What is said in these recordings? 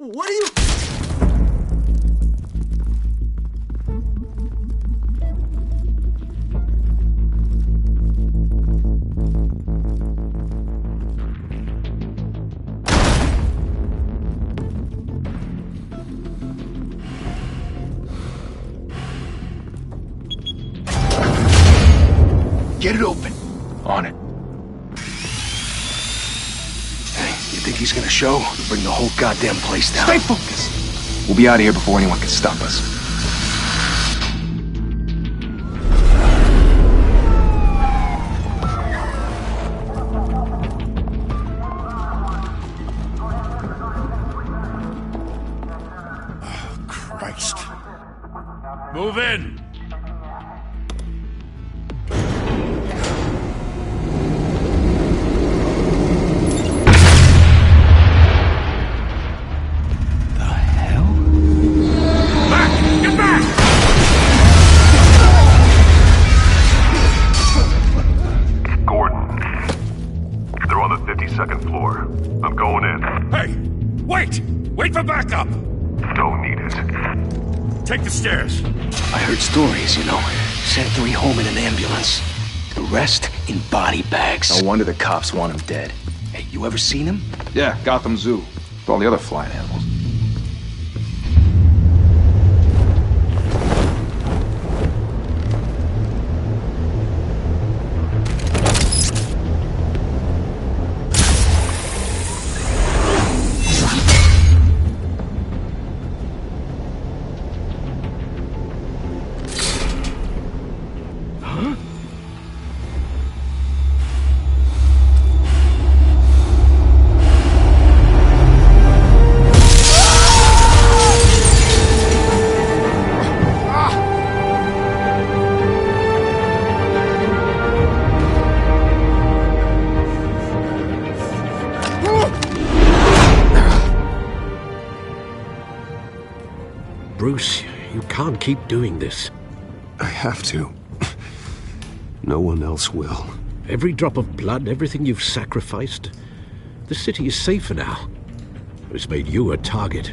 What are you... Get it open. On it. Hey, you think he's gonna show? Bring the whole goddamn place down. Stay focused. We'll be out of here before anyone can stop us. Oh, Christ. Move in! Second floor. I'm going in. Hey! Wait! Wait for backup! Don't need it. Take the stairs. I heard stories, you know. Sent 3 home in an ambulance. The rest in body bags. No wonder the cops want him dead. Hey, you ever seen him? Yeah, Gotham Zoo. With all the other flying animals. Bruce, you can't keep doing this. I have to. No one else will. Every drop of blood, everything you've sacrificed. The city is safer now. It's made you a target.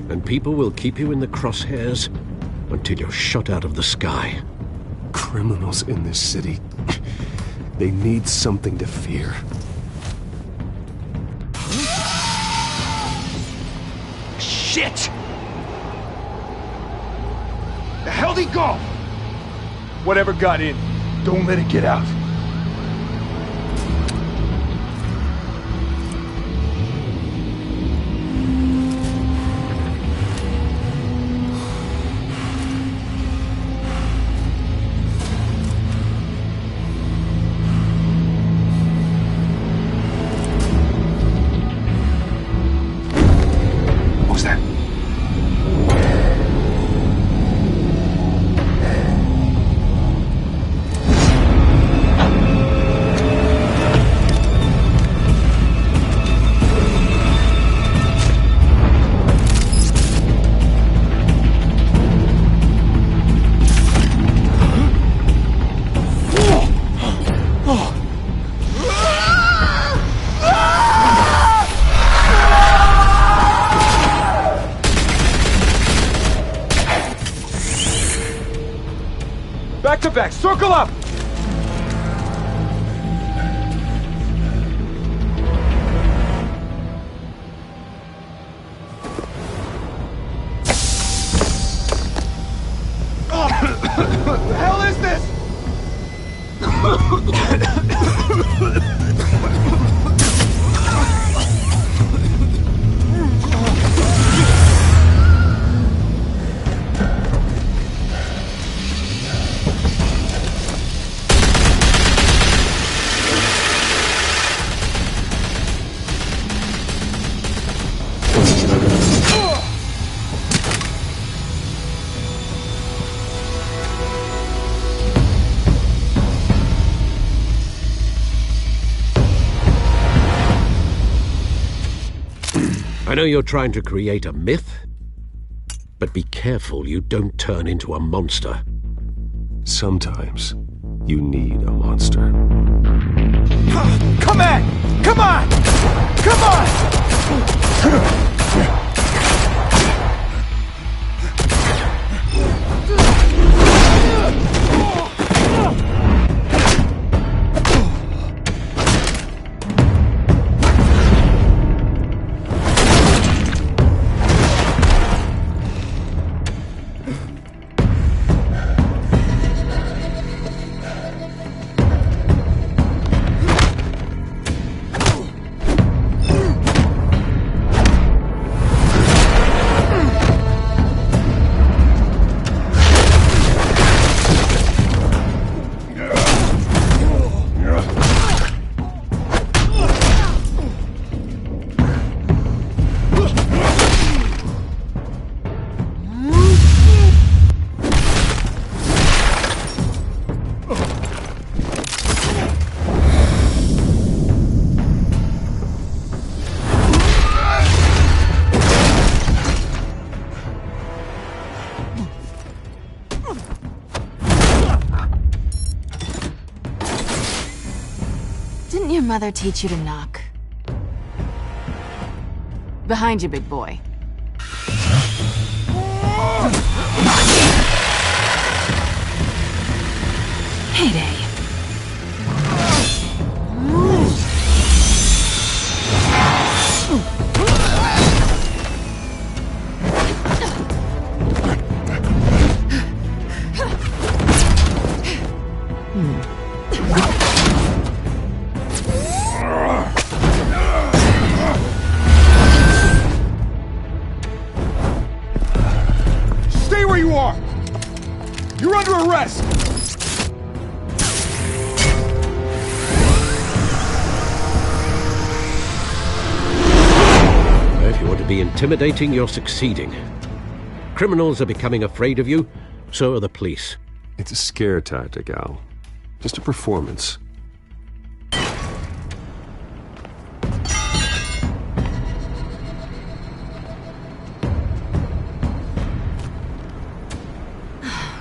And people will keep you in the crosshairs until you're shot out of the sky. Criminals in this city. They need something to fear. Shit! The hell'd he go? Whatever got in, Don't let it get out. what was that? Back to back, circle up! What the hell is this? I know you're trying to create a myth, but be careful you don't turn into a monster. Sometimes you need a monster. Come on! Come on! Come on! mother teach you to knock? Behind you, big boy. Heyday. Stay where you are! You're under arrest! If you want to be intimidating, you're succeeding. Criminals are becoming afraid of you, so are the police. It's a scare tactic, Al. Just a performance.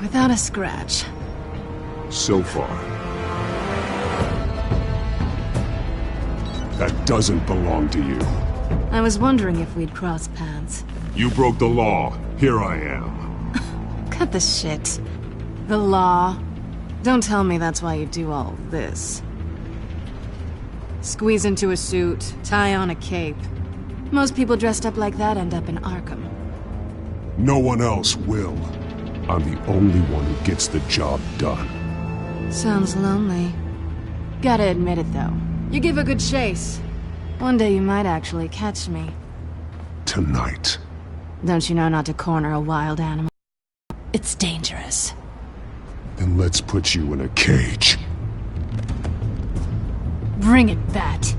Without a scratch. So far. That doesn't belong to you. I was wondering if we'd cross paths. You broke the law. Here I am. Cut the shit. The law. Don't tell me that's why you do all this. Squeeze into a suit, tie on a cape. Most people dressed up like that end up in Arkham. No one else will. I'm the only one who gets the job done. Sounds lonely. Gotta admit it, though. You give a good chase. One day you might actually catch me. Tonight. Don't you know not to corner a wild animal? It's dangerous. Then let's put you in a cage. Bring it, Bat.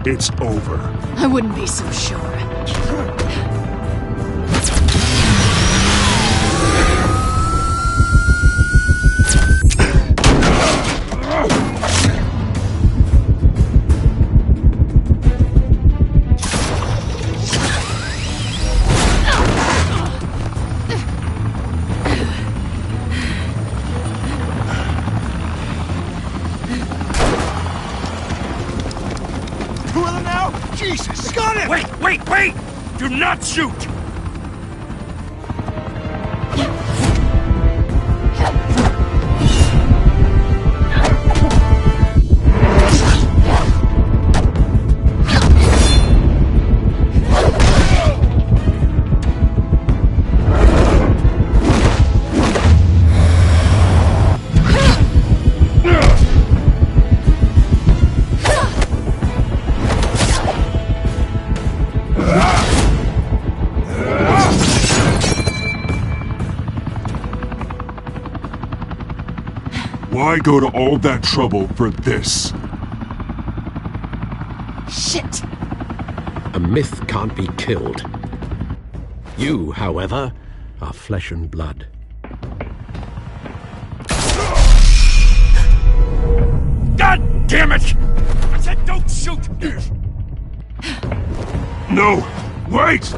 It's over. I wouldn't be so sure. Two of them now? Jesus! Got him! Wait! Do not shoot! Why go to all that trouble for this? Shit! A myth can't be killed. You, however, are flesh and blood. God damn it! I said don't shoot! No! Wait!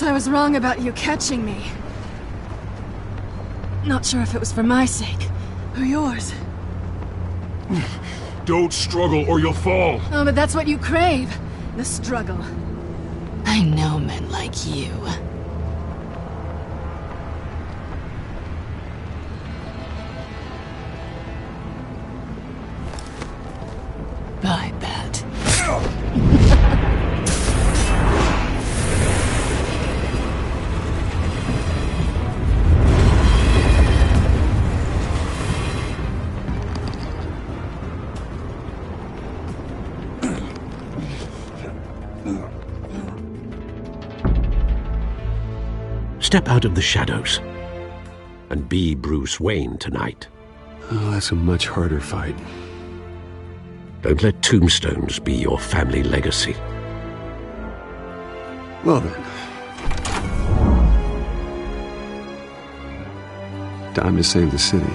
Guess I was wrong about you catching me. Not sure if it was for my sake, or yours. Don't struggle or you'll fall. Oh, but that's what you crave. The struggle. I know men like you. Bye, Bat. Step out of the shadows and be Bruce Wayne tonight. Oh, that's a much harder fight. Don't let tombstones be your family legacy. Well then. Time to save the city.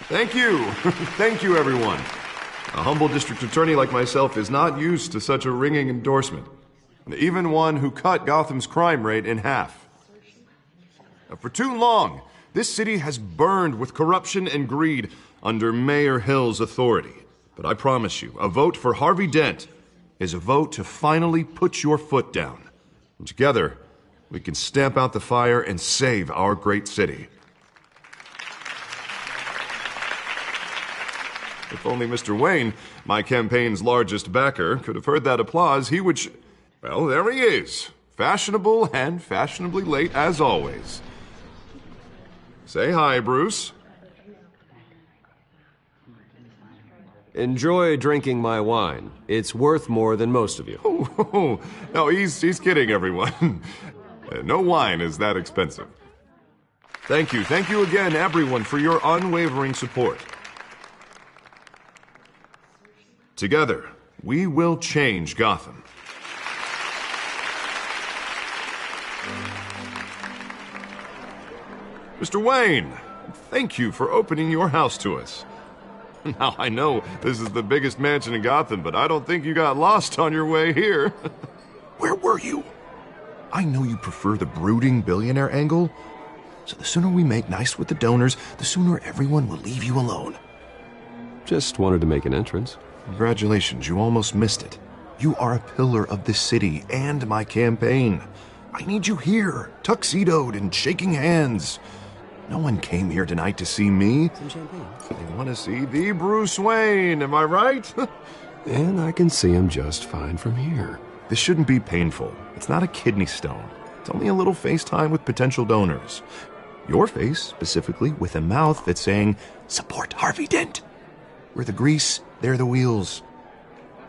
Thank you. Thank you, everyone. A humble district attorney like myself is not used to such a ringing endorsement. Even one who cut Gotham's crime rate in half. For too long, this city has burned with corruption and greed under Mayor Hill's authority. But I promise you, a vote for Harvey Dent is a vote to finally put your foot down. And together, we can stamp out the fire and save our great city. If only Mr. Wayne, my campaign's largest backer, could have heard that applause, he would well, there he is. Fashionable and fashionably late as always. Say hi, Bruce. Enjoy drinking my wine. It's worth more than most of you. Oh, no, he's kidding, everyone. No wine is that expensive. Thank you again, everyone, for your unwavering support. Together, we will change Gotham. Mr. Wayne, thank you for opening your house to us. Now, I know this is the biggest mansion in Gotham, but I don't think you got lost on your way here. Where were you? I know you prefer the brooding billionaire angle, so the sooner we make nice with the donors, the sooner everyone will leave you alone. Just wanted to make an entrance. Congratulations, you almost missed it. You are a pillar of this city and my campaign. I need you here, tuxedoed and shaking hands. No one came here tonight to see me. Some champagne. They want to see the Bruce Wayne, am I right? And I can see him just fine from here. This shouldn't be painful. It's not a kidney stone. It's only a little FaceTime with potential donors. Your face, specifically, with a mouth that's saying, support Harvey Dent. We're the grease, they're the wheels.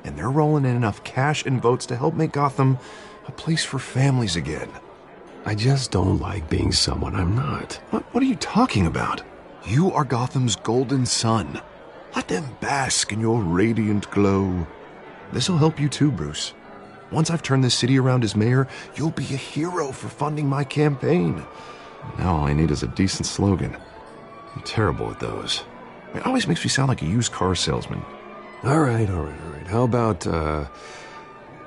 And they're rolling in enough cash and votes to help make Gotham a place for families again. I just don't like being someone I'm not. What are you talking about? You are Gotham's golden sun. Let them bask in your radiant glow. This'll help you too, Bruce. Once I've turned this city around as mayor, you'll be a hero for funding my campaign. Now all I need is a decent slogan. I'm terrible at those. It always makes me sound like a used car salesman. All right. How about,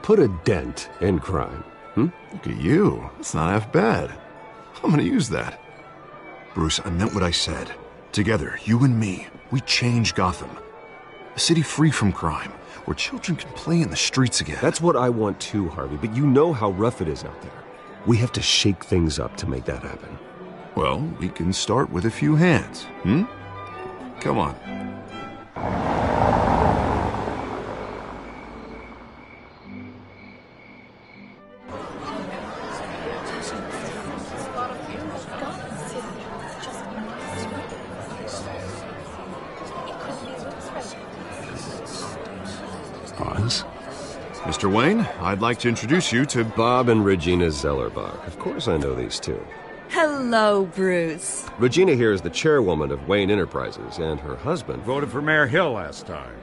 put a dent in crime? Look at you. That's not half bad. I'm gonna use that. Bruce, I meant what I said. Together, you and me, we change Gotham. A city free from crime, where children can play in the streets again. That's what I want too, Harvey, but you know how rough it is out there. We have to shake things up to make that happen. Well, we can start with a few hands, Come on. Pause. Mr. Wayne, I'd like to introduce you to Bob and Regina Zellerbach. Of course I know these two. Hello, Bruce. Regina here is the chairwoman of Wayne Enterprises, and her husband Voted for Mayor Hill last time.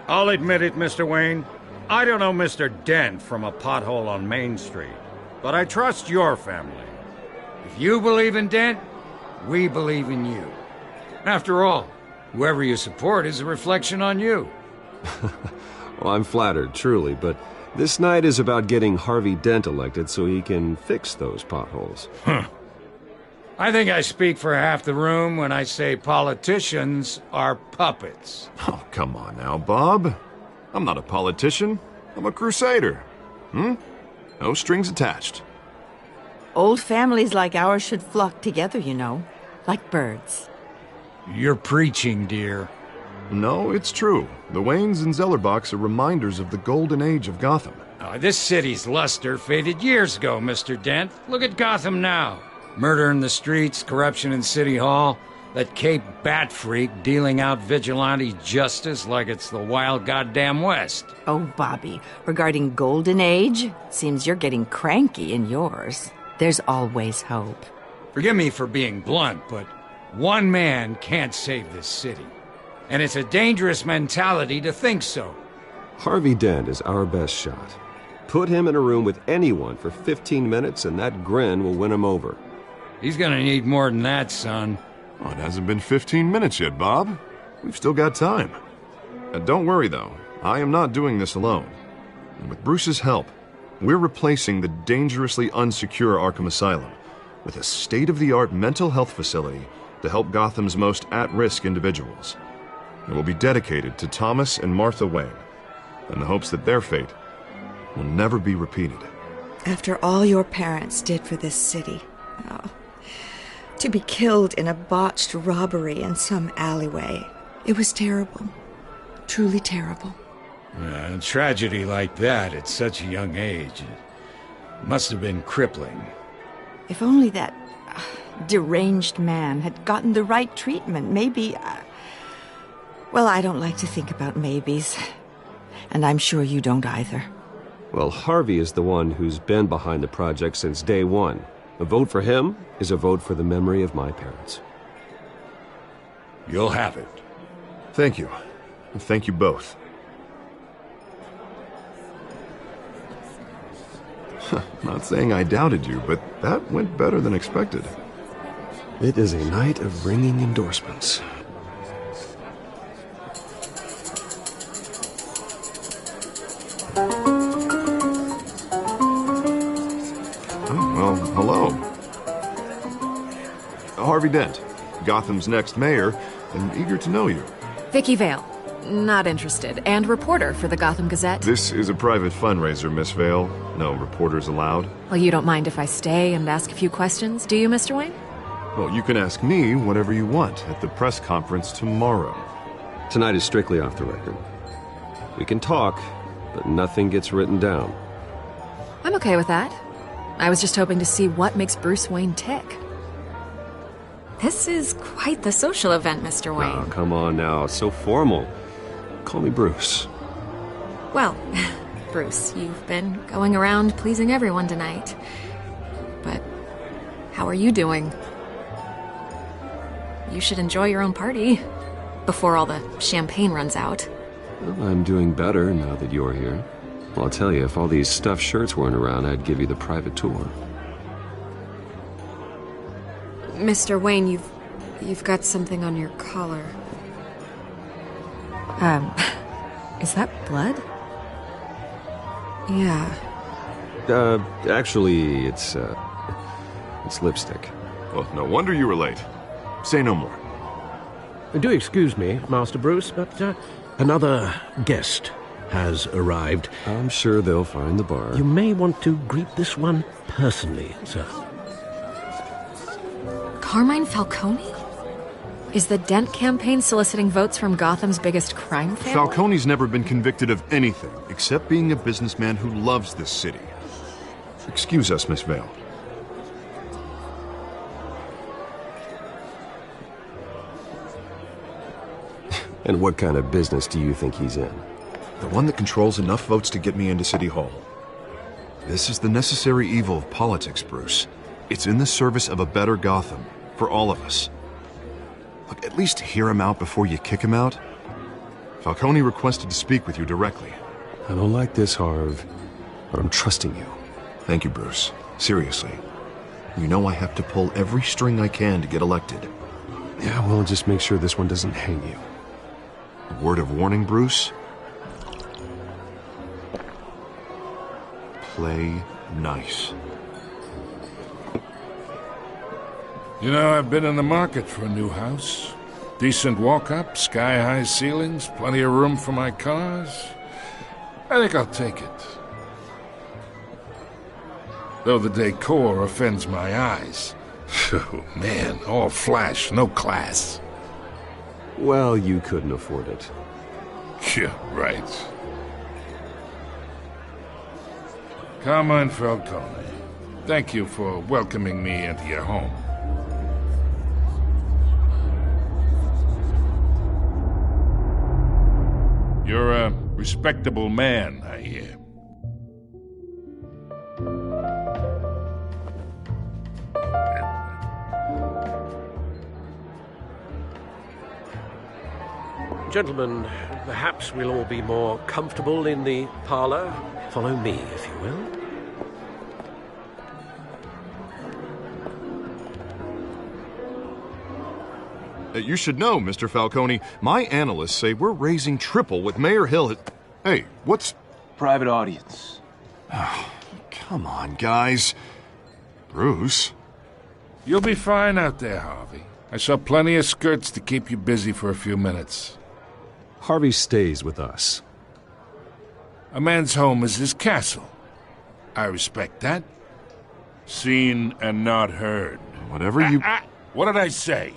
I'll admit it, Mr. Wayne. I don't know Mr. Dent from a pothole on Main Street. but I trust your family. If you believe in Dent, we believe in you. After all, whoever you support is a reflection on you. Well, I'm flattered, truly, but this night is about getting Harvey Dent elected so he can fix those potholes. I think I speak for half the room when I say politicians are puppets. Oh, come on now, Bob. I'm not a politician. I'm a crusader. No strings attached. Old families like ours should flock together, you know, like birds. You're preaching, dear. No, it's true. The Waynes and Zellerbachs are reminders of the golden age of Gotham. This city's luster faded years ago, Mr. Dent. Look at Gotham now. Murder in the streets, corruption in City Hall, that Cape Bat freak dealing out vigilante justice like it's the wild goddamn West. Oh, Bobby, regarding Golden Age, seems you're getting cranky in yours. There's always hope. Forgive me for being blunt, but one man can't save this city. And it's a dangerous mentality to think so. Harvey Dent is our best shot. Put him in a room with anyone for 15 minutes and that grin will win him over. He's gonna need more than that, son. Oh, it hasn't been 15 minutes yet, Bob. We've still got time. Don't worry, though. I am not doing this alone. And with Bruce's help, we're replacing the dangerously unsecure Arkham Asylum with a state-of-the-art mental health facility to help Gotham's most at-risk individuals. It will be dedicated to Thomas and Martha Wayne, in the hopes that their fate will never be repeated. After all your parents did for this city, to be killed in a botched robbery in some alleyway, it was terrible. Truly terrible. A tragedy like that at such a young age must have been crippling. If only that deranged man had gotten the right treatment, maybe... Well, I don't like to think about maybes. And I'm sure you don't either. Well, Harvey is the one who's been behind the project since day one. A vote for him is a vote for the memory of my parents. You'll have it. Thank you. Thank you both. Not saying I doubted you, but that went better than expected. It is a night of ringing endorsements. Well, hello. Harvey Dent, Gotham's next mayor, and eager to know you. Vicky Vale. Not interested. And reporter for the Gotham Gazette. This is a private fundraiser, Miss Vale. No reporters allowed. Well, you don't mind if I stay and ask a few questions, do you, Mr. Wayne? Well, you can ask me whatever you want at the press conference tomorrow. Tonight is strictly off the record. We can talk, but nothing gets written down. I'm okay with that. I was just hoping to see what makes Bruce Wayne tick. This is quite the social event, Mr. Wayne. Oh, come on now. It's so formal. Call me Bruce. Well, Bruce, you've been going around pleasing everyone tonight. But how are you doing? You should enjoy your own party before all the champagne runs out. Well, I'm doing better now that you're here. Well, I'll tell you, if all these stuffed shirts weren't around, I'd give you the private tour. Mr. Wayne, you've got something on your collar. Is that blood? Yeah. Actually, it's lipstick. Well, no wonder you were late. Say no more. Do excuse me, Master Bruce, but another guest has arrived. I'm sure they'll find the bar. You may want to greet this one personally, sir. Carmine Falcone? Is the Dent campaign soliciting votes from Gotham's biggest crime family? Falcone's never been convicted of anything except being a businessman who loves this city. Excuse us, Miss Vale. And what kind of business do you think he's in? The one that controls enough votes to get me into City Hall. This is the necessary evil of politics, Bruce. It's in the service of a better Gotham, for all of us. Look, at least hear him out before you kick him out. Falcone requested to speak with you directly. I don't like this, Harv, but I'm trusting you. Thank you, Bruce. Seriously. You know I have to pull every string I can to get elected. Yeah, well, just make sure this one doesn't hang you. A word of warning, Bruce? Play nice. You know, I've been in the market for a new house. Decent walk-up, sky-high ceilings, plenty of room for my cars. I think I'll take it. Though the decor offends my eyes. Oh, man, all flash, no class. Well, you couldn't afford it. Yeah, right. Carmine Falcone, thank you for welcoming me into your home. You're a respectable man, I hear. Gentlemen, perhaps we'll all be more comfortable in the parlor. Follow me, if you will. You should know, Mr. Falcone, my analysts say we're raising triple what Mayor Hill had... Hey, what's... Private audience. Oh, come on, guys. Bruce? You'll be fine out there, Harvey. I saw plenty of skirts to keep you busy for a few minutes. Harvey stays with us. A man's home is his castle. I respect that. Seen and not heard. Whatever you... What did I say?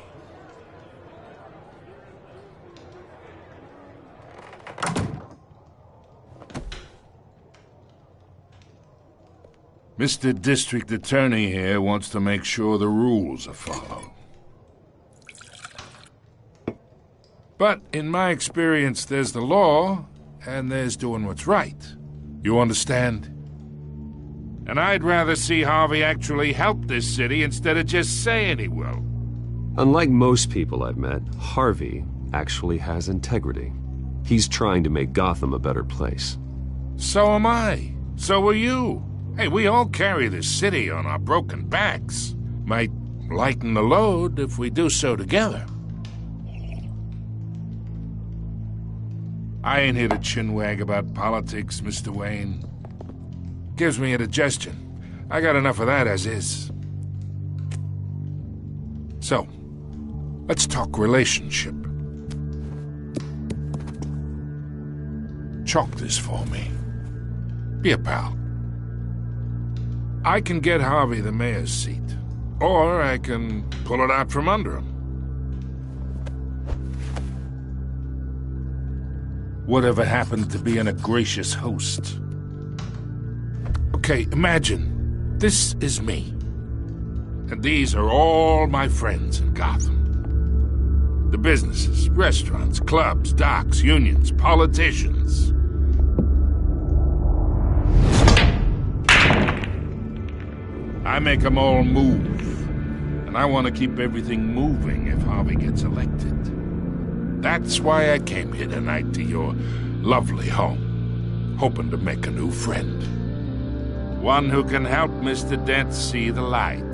Mr. District Attorney here wants to make sure the rules are followed. But in my experience, there's the law, and there's doing what's right. You understand? And I'd rather see Harvey actually help this city instead of just saying he will. Unlike most people I've met, Harvey actually has integrity. He's trying to make Gotham a better place. So am I. So are you. Hey, we all carry this city on our broken backs. Might lighten the load if we do so together. I ain't here to chinwag about politics, Mr. Wayne. Gives me indigestion. I got enough of that as is. So, let's talk relationship. Chalk this for me. Be a pal. I can get Harvey the mayor's seat, or I can pull it out from under him. Whatever happened to being a gracious host? Okay, imagine, this is me. And these are all my friends in Gotham. The businesses, restaurants, clubs, docks, unions, politicians. I make them all move. And I want to keep everything moving if Harvey gets elected. That's why I came here tonight to your lovely home, hoping to make a new friend. One who can help Mr. Dent see the light,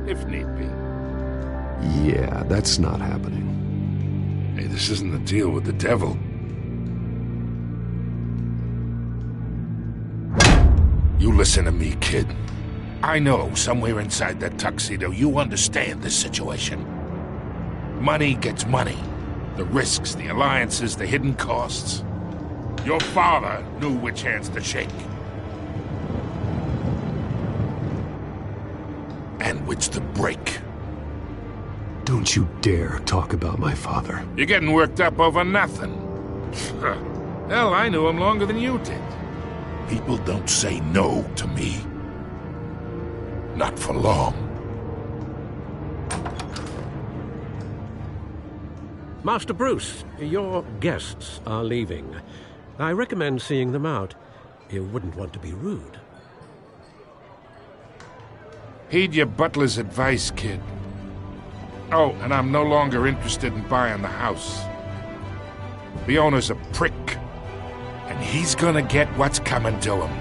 if need be. Yeah, that's not happening. Hey, this isn't a deal with the devil. You listen to me, kid. I know somewhere inside that tuxedo you understand this situation. Money gets money. The risks, the alliances, the hidden costs. Your father knew which hands to shake. And which to break. Don't you dare talk about my father. You're getting worked up over nothing. Hell, I knew him longer than you did. People don't say no to me. Not for long. Master Bruce, your guests are leaving. I recommend seeing them out. You wouldn't want to be rude. Heed your butler's advice, kid. Oh, and I'm no longer interested in buying the house. The owner's a prick, and he's gonna get what's coming to him.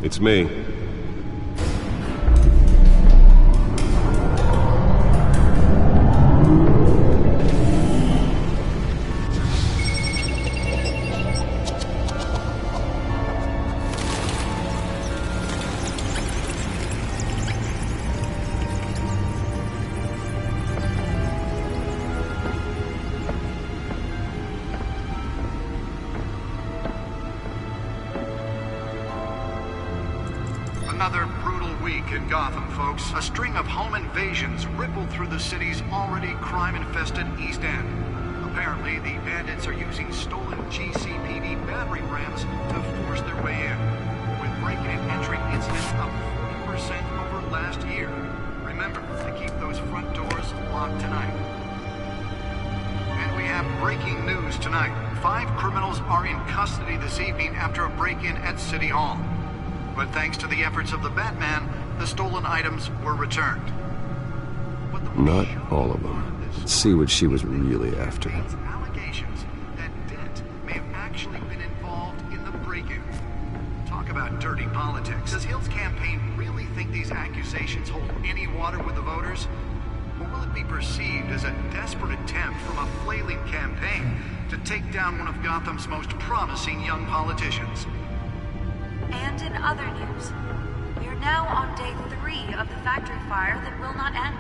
It's me. Another brutal week in Gotham, folks. A string of home invasions rippled through the city's already crime-infested East End. Apparently, the bandits are using stolen GCPD battering rams to force their way in, with break-in and entry incidents up 40% over last year. Remember to keep those front doors locked tonight. And we have breaking news tonight. 5 criminals are in custody this evening after a break-in at City Hall. But thanks to the efforts of the Batman, the stolen items were returned. Not all of them. Let's see what she was really after. Allegations that Dent may have actually been involved in the break-in. Talk about dirty politics. Does Hill's campaign really think these accusations hold any water with the voters? Or will it be perceived as a desperate attempt from a flailing campaign to take down one of Gotham's most promising young politicians? And in other news, we're now on day 3 of the factory fire that will not end.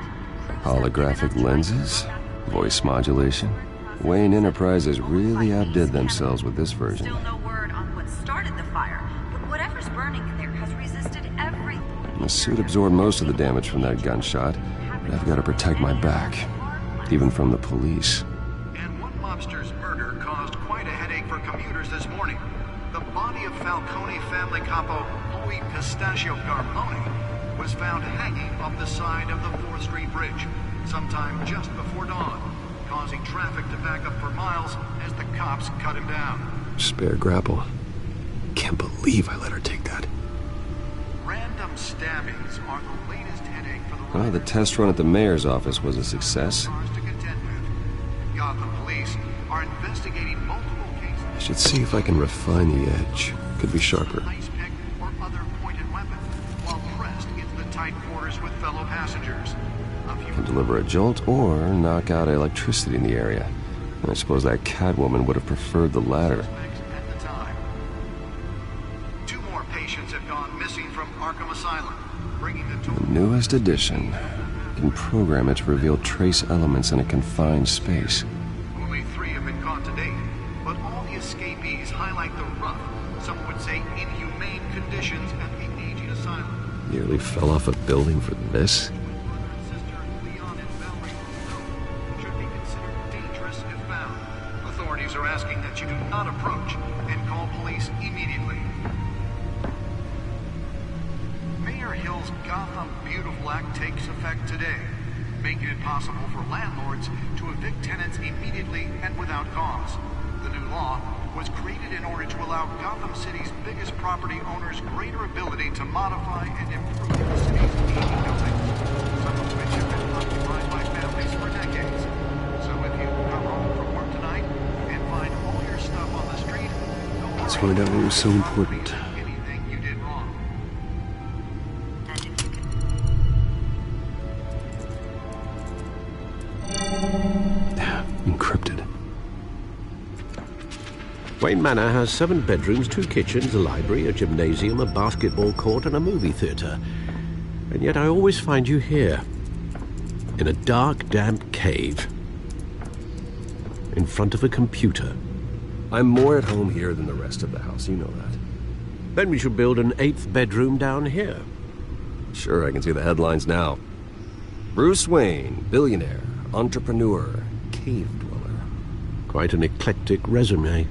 Holographic lenses? Voice modulation? Wayne Enterprises really outdid themselves with this version. Still no word on what started the fire, but whatever's burning in there has resisted everything. The suit absorbed most of the damage from that gunshot, but I've got to protect my back, even from the police. And one mobster's murder caused quite a headache for commuters this morning. The body of Falcone family capo Louis Pistachio Garmone was found hanging off the side of the 4th Street Bridge sometime just before dawn, causing traffic to back up for miles as the cops cut him down. Spare grapple. Can't believe I let her take that. Random stabbings are the latest headache for the... Oh, the test run at the mayor's office was a success. Gotham police are investigating multiple cases. I should see if I can refine the edge. Could be sharper. Ice pick or other pointed weapon while pressed into the tight quarters with fellow passengers. Can deliver a jolt or knock out electricity in the area. And I suppose that Catwoman would have preferred the latter. At the time. 2 more patients have gone missing from Arkham Asylum, bringing the total... The newest addition. Can program it to reveal trace elements in a confined space. Only 3 have been caught to date, but all the escapees highlight the rough, some would say inhumane conditions at the aging asylum. Nearly fell off a building for this? Authorities are asking that you do not approach and call police immediately. Mayor Hill's Gotham Beautiful Act takes effect today, making it possible for landlords to evict tenants immediately and without cause. The new law was created in order to allow Gotham City's biggest property owners greater ability to modify and improve the city's aging buildings, some of which have been occupied by families for decades. So if you come home from work tonight and find all your stuff on the street, Let's find out what was so important. anything you did wrong. Encrypted. Wayne Manor has 7 bedrooms, 2 kitchens, a library, a gymnasium, a basketball court, and a movie theater. And yet I always find you here, in a dark, damp cave, in front of a computer. I'm more at home here than the rest of the house, you know that. Then we should build an 8th bedroom down here. Sure, I can see the headlines now. Bruce Wayne, billionaire, entrepreneur, cave dweller. Quite an eclectic resume.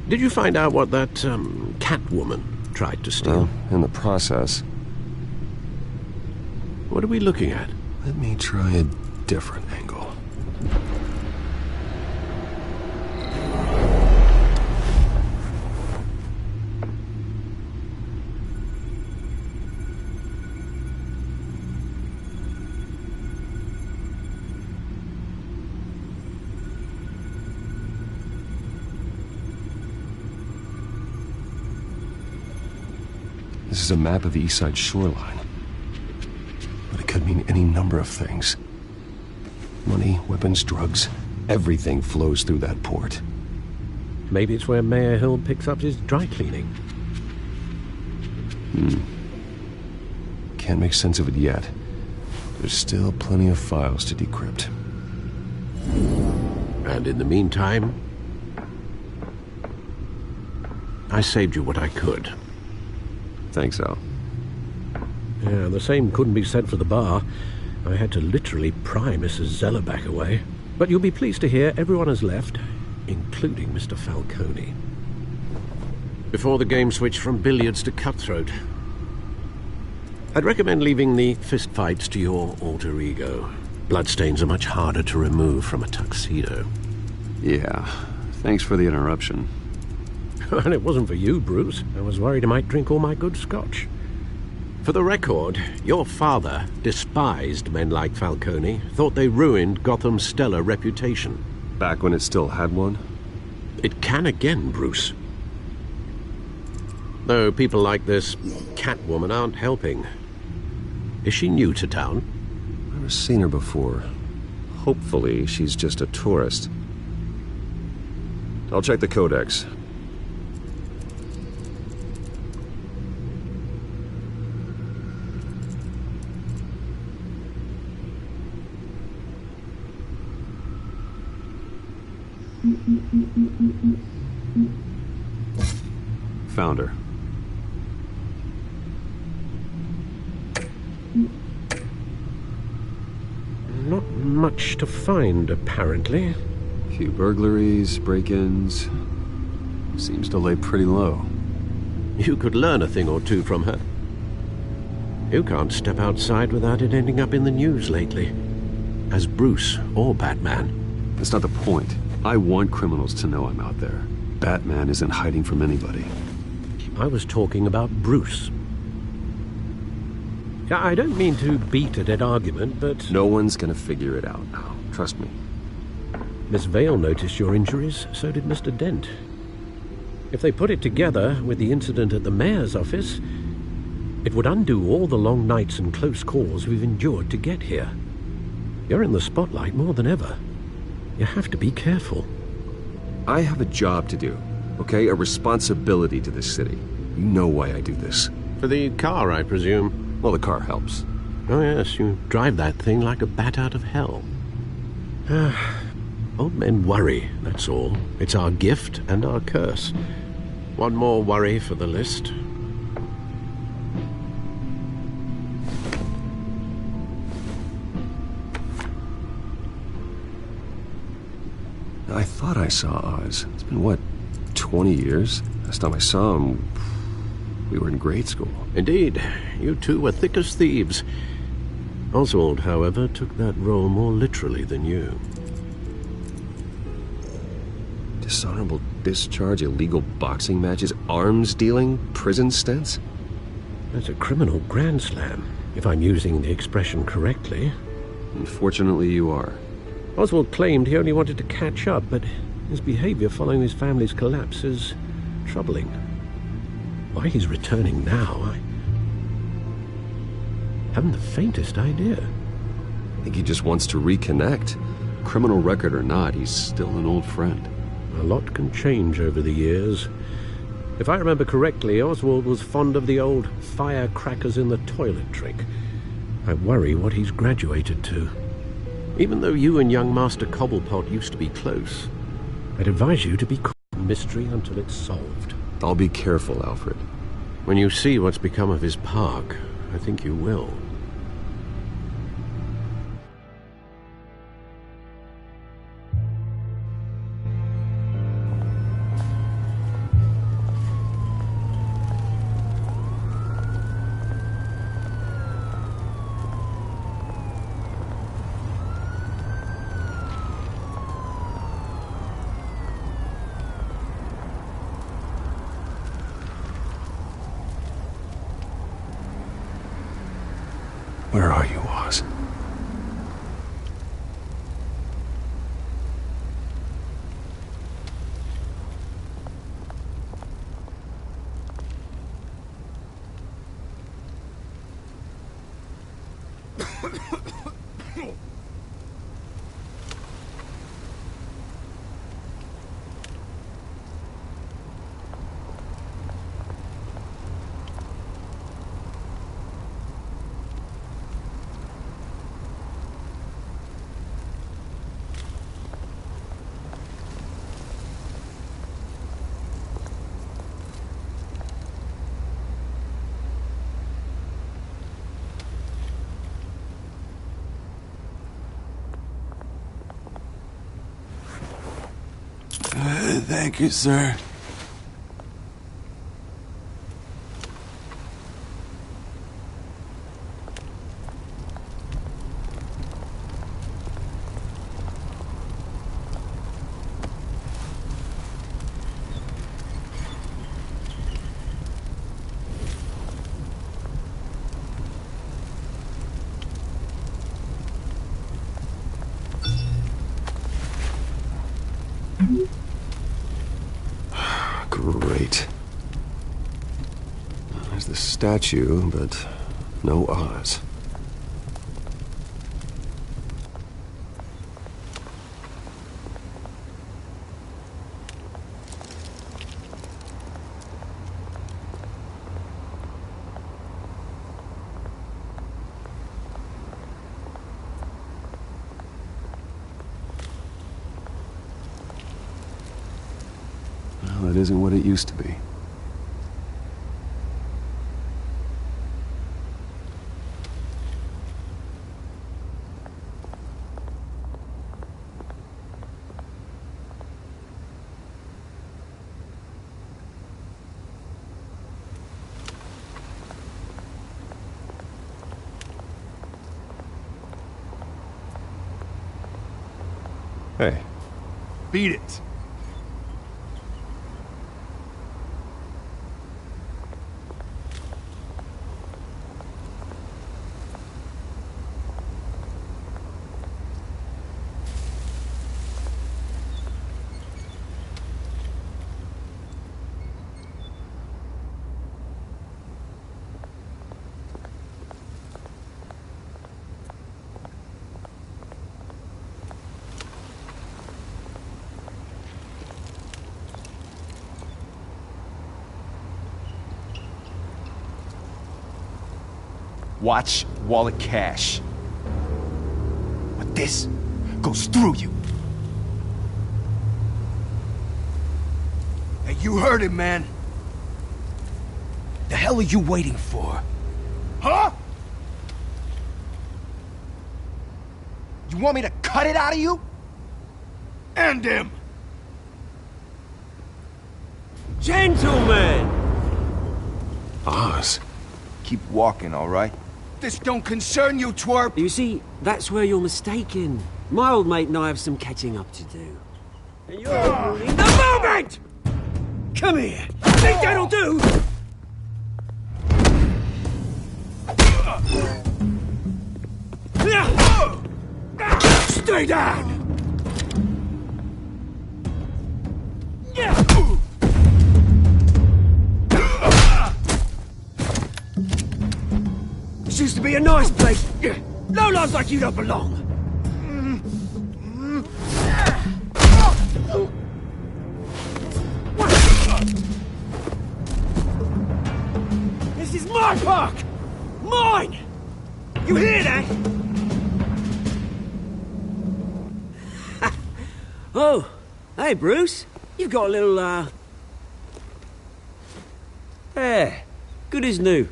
Did you find out what that, Catwoman tried to steal? Well, in the process. What are we looking at? Let me try a different angle. This is a map of the East Side shoreline. But it could mean any number of things. Money, weapons, drugs, everything flows through that port. Maybe it's where Mayor Hill picks up his dry cleaning. Can't make sense of it yet. There's still plenty of files to decrypt. And in the meantime, I saved you what I could. Thanks, Al. Yeah, the same couldn't be said for the bar. I had to literally pry Mrs. Zellerback away. But you'll be pleased to hear everyone has left, including Mr. Falcone. Before the game switched from billiards to cutthroat. I'd recommend leaving the fistfights to your alter ego. Bloodstains are much harder to remove from a tuxedo. Yeah, thanks for the interruption. And it wasn't for you, Bruce. I was worried I might drink all my good scotch. For the record, your father despised men like Falcone, thought they ruined Gotham's stellar reputation. Back when it still had one? It can again, Bruce. Though people like this Catwoman aren't helping. Is she new to town? Never seen her before. Hopefully, she's just a tourist. I'll check the codex. Found her. Not much to find, apparently. Few burglaries, break-ins. Seems to lay pretty low. You could learn a thing or two from her. You can't step outside without it ending up in the news lately. As Bruce or Batman. That's not the point. I want criminals to know I'm out there. Batman isn't hiding from anybody. I was talking about Bruce. I don't mean to beat a dead argument, but... No one's gonna figure it out now. Trust me. Miss Vale noticed your injuries, so did Mr. Dent. If they put it together with the incident at the mayor's office, it would undo all the long nights and close calls we've endured to get here. You're in the spotlight more than ever. You have to be careful. I have a job to do, okay? A responsibility to this city. You know why I do this. For the car, I presume? Well, the car helps. Oh, yes, you drive that thing like a bat out of hell. Old men worry, that's all. It's our gift and our curse. One more worry for the list. I thought I saw Oz. It's been, what, 20 years? Last time I saw him, we were in grade school. Indeed. You two were thick as thieves. Oswald, however, took that role more literally than you. Dishonorable discharge, illegal boxing matches, arms dealing, prison stints? That's a criminal grand slam, if I'm using the expression correctly. Unfortunately, you are. Oswald claimed he only wanted to catch up, but his behavior following his family's collapse is troubling. Why he's returning now, I haven't the faintest idea. I think he just wants to reconnect. Criminal record or not, he's still an old friend. A lot can change over the years. If I remember correctly, Oswald was fond of the old firecrackers in the toilet trick. I worry what he's graduated to. Even though you and young Master Cobblepot used to be close, I'd advise you to be a mystery until it's solved. I'll be careful, Alfred. When you see what's become of his park, I think you will. Where are you, Oz? Thank you, sir. Great. There's the statue, but no Oz. Well, it isn't what it used to be. Hey. Beat it. Watch wallet cash. But this goes through you. Hey, you heard it, man. The hell are you waiting for? Huh? You want me to cut it out of you? End him! Gentlemen! Oz. Keep walking, all right? This don't concern you, twerp! You see, that's where you're mistaken. My old mate and I have some catching up to do. And you're ruining the moment! Come here! Think that'll do? Stay down! This used to be a nice place. No lives like you don't belong. This is my park! Mine! You hear that? Oh, hey, Bruce. You've got a little, There. Good as new.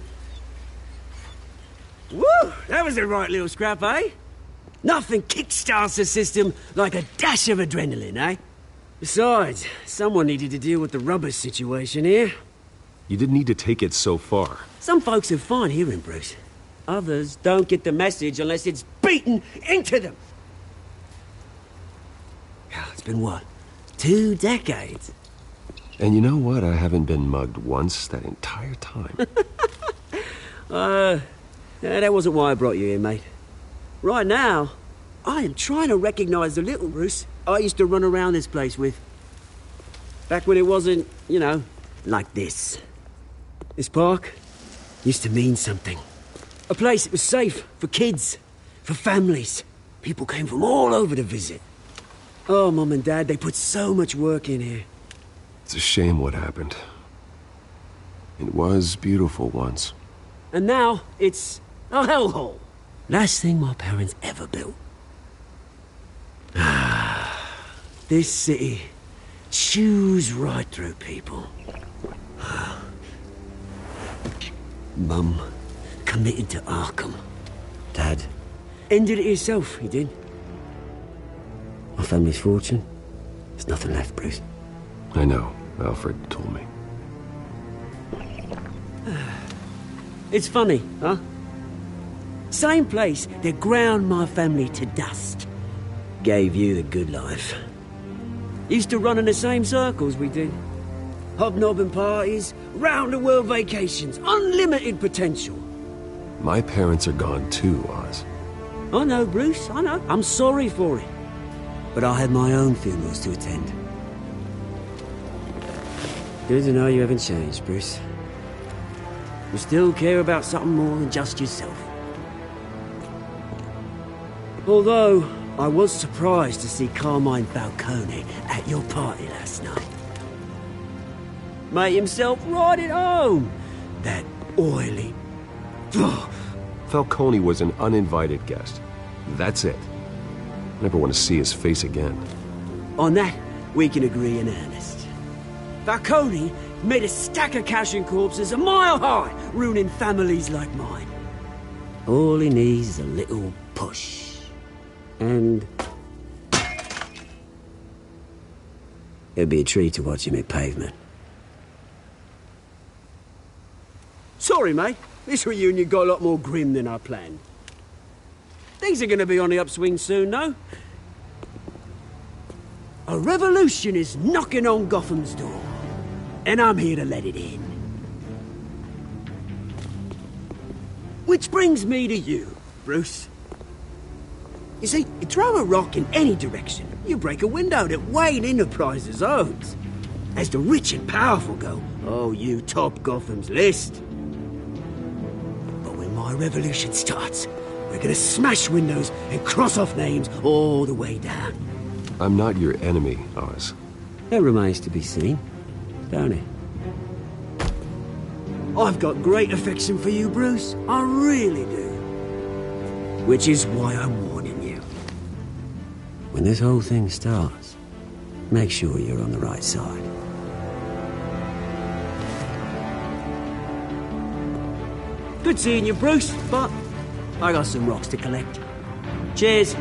Woo! That was a right little scrap, eh? Nothing kickstarts the system like a dash of adrenaline, eh? Besides, someone needed to deal with the rubber situation here. You didn't need to take it so far. Some folks are fine hearing, Bruce. Others don't get the message unless it's beaten into them. It's been what? 2 decades? And you know what? I haven't been mugged once that entire time. That wasn't why I brought you here, mate. Right now, I am trying to recognize the little Bruce I used to run around this place with. Back when it wasn't, you know, like this. This park used to mean something. A place that was safe for kids For families. People came from all over to visit. Oh, Mum and Dad, they put so much work in here. It's a shame what happened. It was beautiful once. And now, it's a hellhole. Last thing my parents ever built. This city chews right through people. Mum committed to Arkham. Dad ended it himself, he did. My family's fortune, there's nothing left, Bruce. I know. Alfred told me. It's funny, huh? Same place that ground my family to dust. Gave you the good life. Used to run in the same circles we did. Hobnobbing parties, round-the-world vacations, unlimited potential. My parents are gone too, Oz. I know, Bruce, I know. I'm sorry for it. But I had my own funerals to attend. Good to know you haven't changed, Bruce. You still care about something more than just yourself. Although, I was surprised to see Carmine Falcone at your party last night. Made himself right at home. That oily... Falcone was an uninvited guest. That's it. Never want to see his face again. On that, we can agree in earnest. Falcone made a stack of cash and corpses a mile high, ruining families like mine. All he needs is a little push. And... it'd be a treat to watch him hit pavement. Sorry, mate. This reunion got a lot more grim than I planned. Things are going to be on the upswing soon, though. A revolution is knocking on Gotham's door. And I'm here to let it in. Which brings me to you, Bruce. You see, you throw a rock in any direction, you break a window that Wayne Enterprises owns. As the rich and powerful go, oh, you top Gotham's list. But when my revolution starts, we're gonna smash windows and cross off names all the way down. I'm not your enemy, Oz. That remains to be seen, don't it? I've got great affection for you, Bruce. I really do. Which is why I'm warning you. When this whole thing starts, make sure you're on the right side. Good seeing you, Bruce, but I got some rocks to collect. Cheers.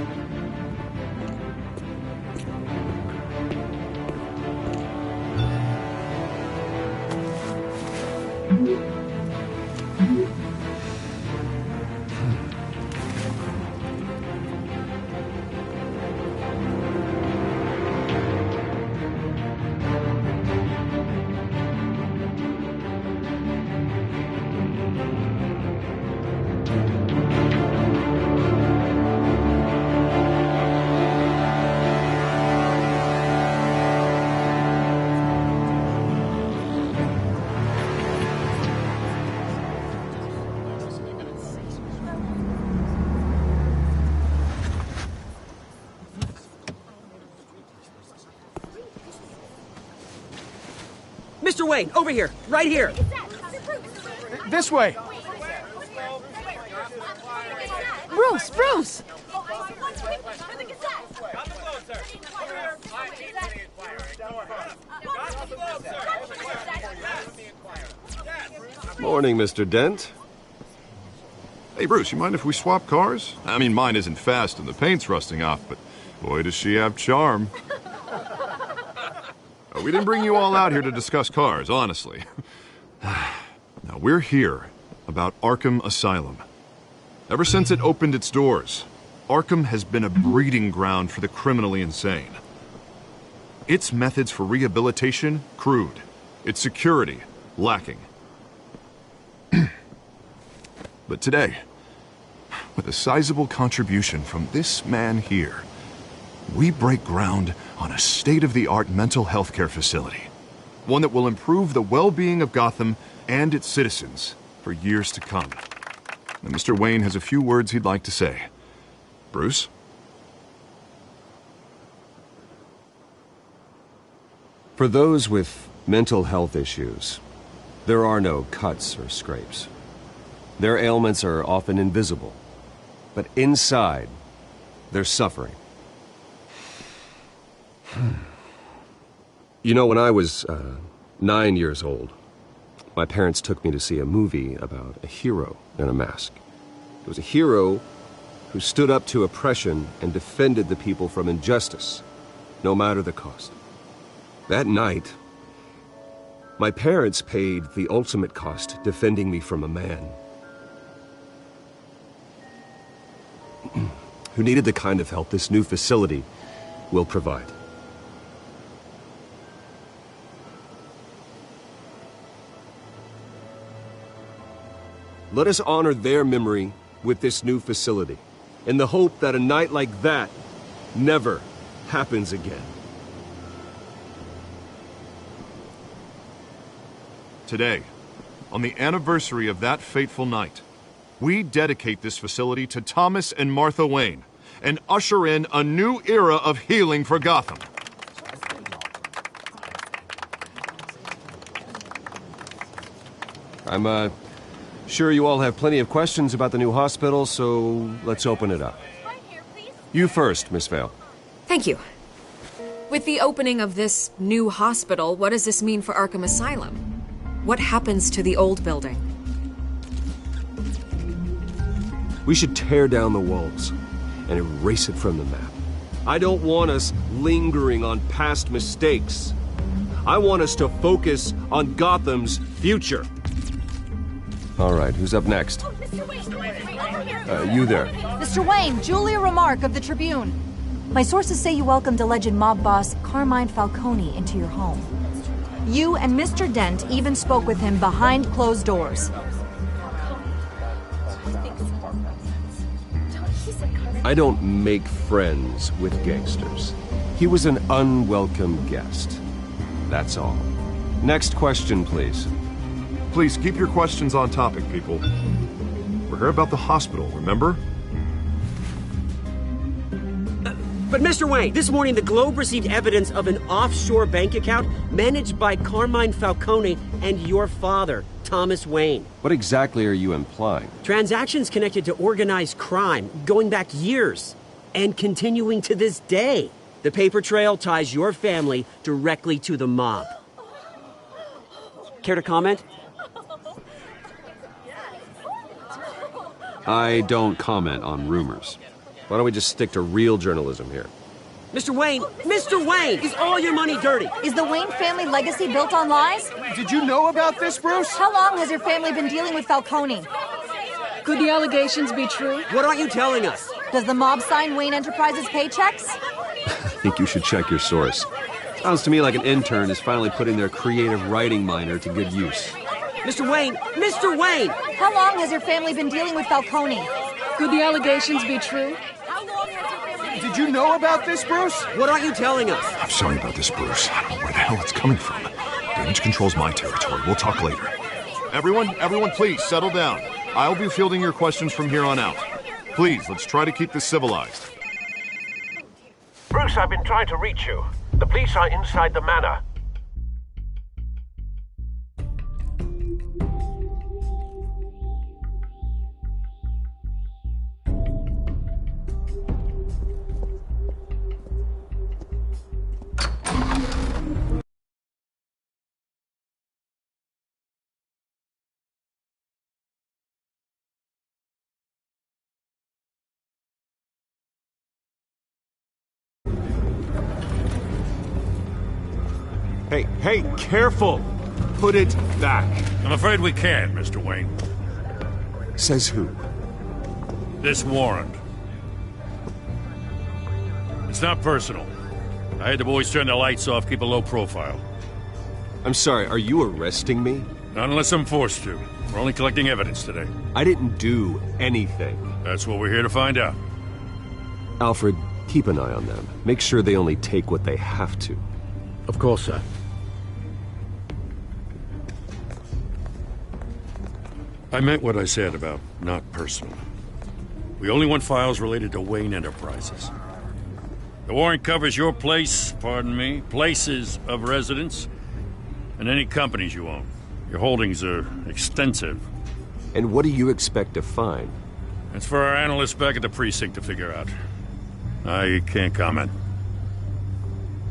Mr. Wayne, over here, right here. This way. Bruce, Bruce! Morning, Mr. Dent. Hey, Bruce, you mind if we swap cars? I mean, mine isn't fast and the paint's rusting off, but boy, does she have charm. We didn't bring you all out here to discuss cars, honestly. Now, we're here about Arkham Asylum. Ever since it opened its doors, Arkham has been a breeding ground for the criminally insane. Its methods for rehabilitation, crude. Its security, lacking. But today, with a sizable contribution from this man here, we break ground on a state-of-the-art mental health care facility. One that will improve the well-being of Gotham and its citizens for years to come. Now, Mr. Wayne has a few words he'd like to say. Bruce? For those with mental health issues, there are no cuts or scrapes. Their ailments are often invisible, but inside, they're suffering. You know, when I was 9 years old, my parents took me to see a movie about a hero in a mask. It was a hero who stood up to oppression and defended the people from injustice, no matter the cost. That night, my parents paid the ultimate cost defending me from a man who needed the kind of help this new facility will provide. Let us honor their memory with this new facility, in the hope that a night like that never happens again. Today, on the anniversary of that fateful night, we dedicate this facility to Thomas and Martha Wayne and usher in a new era of healing for Gotham. I'm sure you all have plenty of questions about the new hospital, so let's open it up. You first, Miss Vale. Thank you. With the opening of this new hospital, what does this mean for Arkham Asylum? What happens to the old building? We should tear down the walls and erase it from the map. I don't want us lingering on past mistakes. I want us to focus on Gotham's future. All right, who's up next? You there. Mr. Wayne, Julia Remark of the Tribune. My sources say you welcomed alleged mob boss Carmine Falcone into your home. You and Mr. Dent even spoke with him behind closed doors. I don't make friends with gangsters. He was an unwelcome guest. That's all. Next question, please. Please keep your questions on topic, people. We're here about the hospital, remember? But Mr. Wayne, this morning the Globe received evidence of an offshore bank account managed by Carmine Falcone and your father, Thomas Wayne. What exactly are you implying? Transactions connected to organized crime going back years and continuing to this day. The paper trail ties your family directly to the mob. Care to comment? I don't comment on rumors. Why don't we just stick to real journalism here? Mr. Wayne, is all your money dirty? Is the Wayne family legacy built on lies? Did you know about this, Bruce? How long has your family been dealing with Falcone? Could the allegations be true? What aren't you telling us? Does the mob sign Wayne Enterprises paychecks? I think you should check your source. Sounds to me like an intern is finally putting their creative writing minor to good use. Mr. Wayne! How long has your family been dealing with Falcone? Could the allegations be true? Did you know about this, Bruce? What aren't you telling us? I'm sorry about this, Bruce. I don't know where the hell it's coming from. Damage control's my territory. We'll talk later. Everyone, please, settle down. I'll be fielding your questions from here on out. Please, let's try to keep this civilized. Bruce, I've been trying to reach you. The police are inside the manor. Hey, careful! Put it back. I'm afraid we can't, Mr. Wayne. Says who? This warrant. It's not personal. I had the boys turn the lights off, keep a low profile. I'm sorry, are you arresting me? Not unless I'm forced to. We're only collecting evidence today. I didn't do anything. That's what we're here to find out. Alfred, keep an eye on them. Make sure they only take what they have to. Of course, sir. I meant what I said about not personal. We only want files related to Wayne Enterprises. The warrant covers your places of residence, and any companies you own. Your holdings are extensive. And what do you expect to find? That's for our analysts back at the precinct to figure out. I can't comment.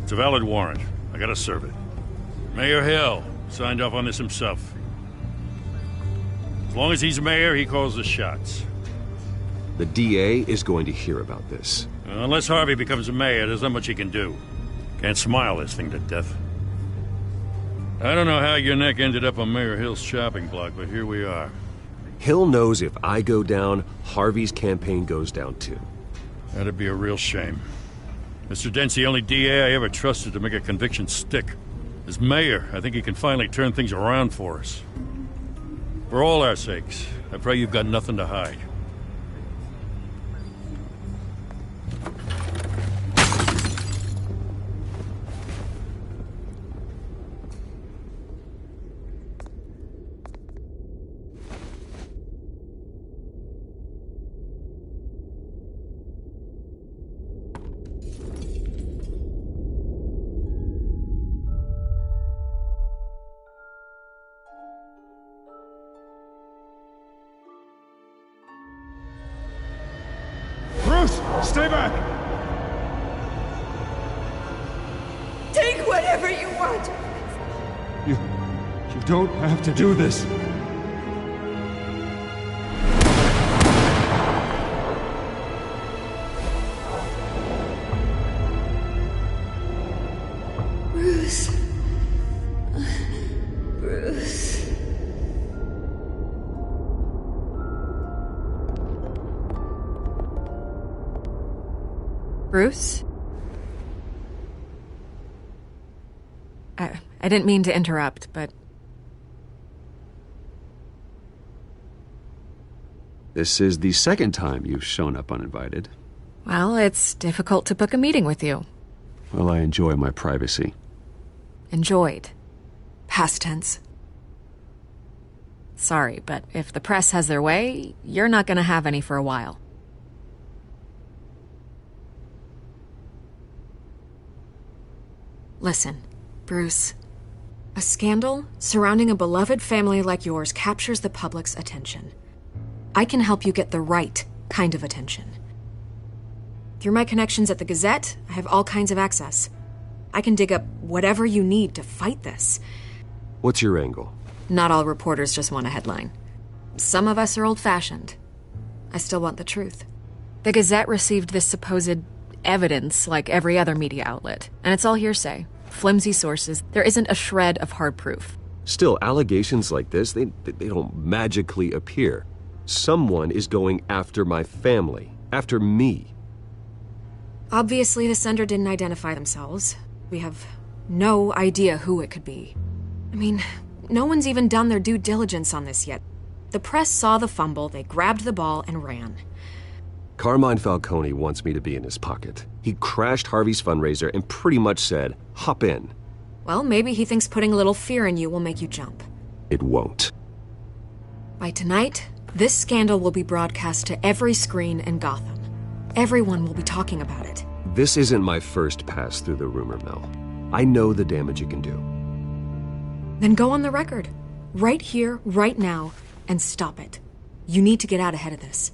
It's a valid warrant. I gotta serve it. Mayor Hill signed off on this himself. As long as he's mayor, he calls the shots. The DA is going to hear about this. Unless Harvey becomes mayor, there's not much he can do. Can't smile this thing to death. I don't know how your neck ended up on Mayor Hill's chopping block, but here we are. Hill knows if I go down, Harvey's campaign goes down too. That'd be a real shame. Mr. Dent's the only DA I ever trusted to make a conviction stick. As mayor, I think he can finally turn things around for us. For all our sakes, I pray you've got nothing to hide. Stay back! Take whatever you want! You don't have to do this. Bruce. Bruce. Bruce? I didn't mean to interrupt, but... This is the second time you've shown up uninvited. Well, it's difficult to book a meeting with you. Well, I enjoy my privacy. Enjoyed. Past tense. Sorry, but if the press has their way, you're not gonna have any for a while. Listen, Bruce. A scandal surrounding a beloved family like yours captures the public's attention. I can help you get the right kind of attention. Through my connections at the Gazette, I have all kinds of access. I can dig up whatever you need to fight this. What's your angle? Not all reporters just want a headline. Some of us are old-fashioned. I still want the truth. The Gazette received this supposed evidence like every other media outlet, and it's all hearsay. Flimsy sources. There isn't a shred of hard proof. Still, allegations like this, they don't magically appear. Someone is going after my family, after me. Obviously, the sender didn't identify themselves. We have no idea who it could be. I mean, no one's even done their due diligence on this yet. The press saw the fumble, they grabbed the ball and ran. Carmine Falcone wants me to be in his pocket. He crashed Harvey's fundraiser and pretty much said, hop in. Well, maybe he thinks putting a little fear in you will make you jump. It won't. By tonight, this scandal will be broadcast to every screen in Gotham. Everyone will be talking about it. This isn't my first pass through the rumor mill. I know the damage it can do. Then go on the record. Right here, right now, and stop it. You need to get out ahead of this.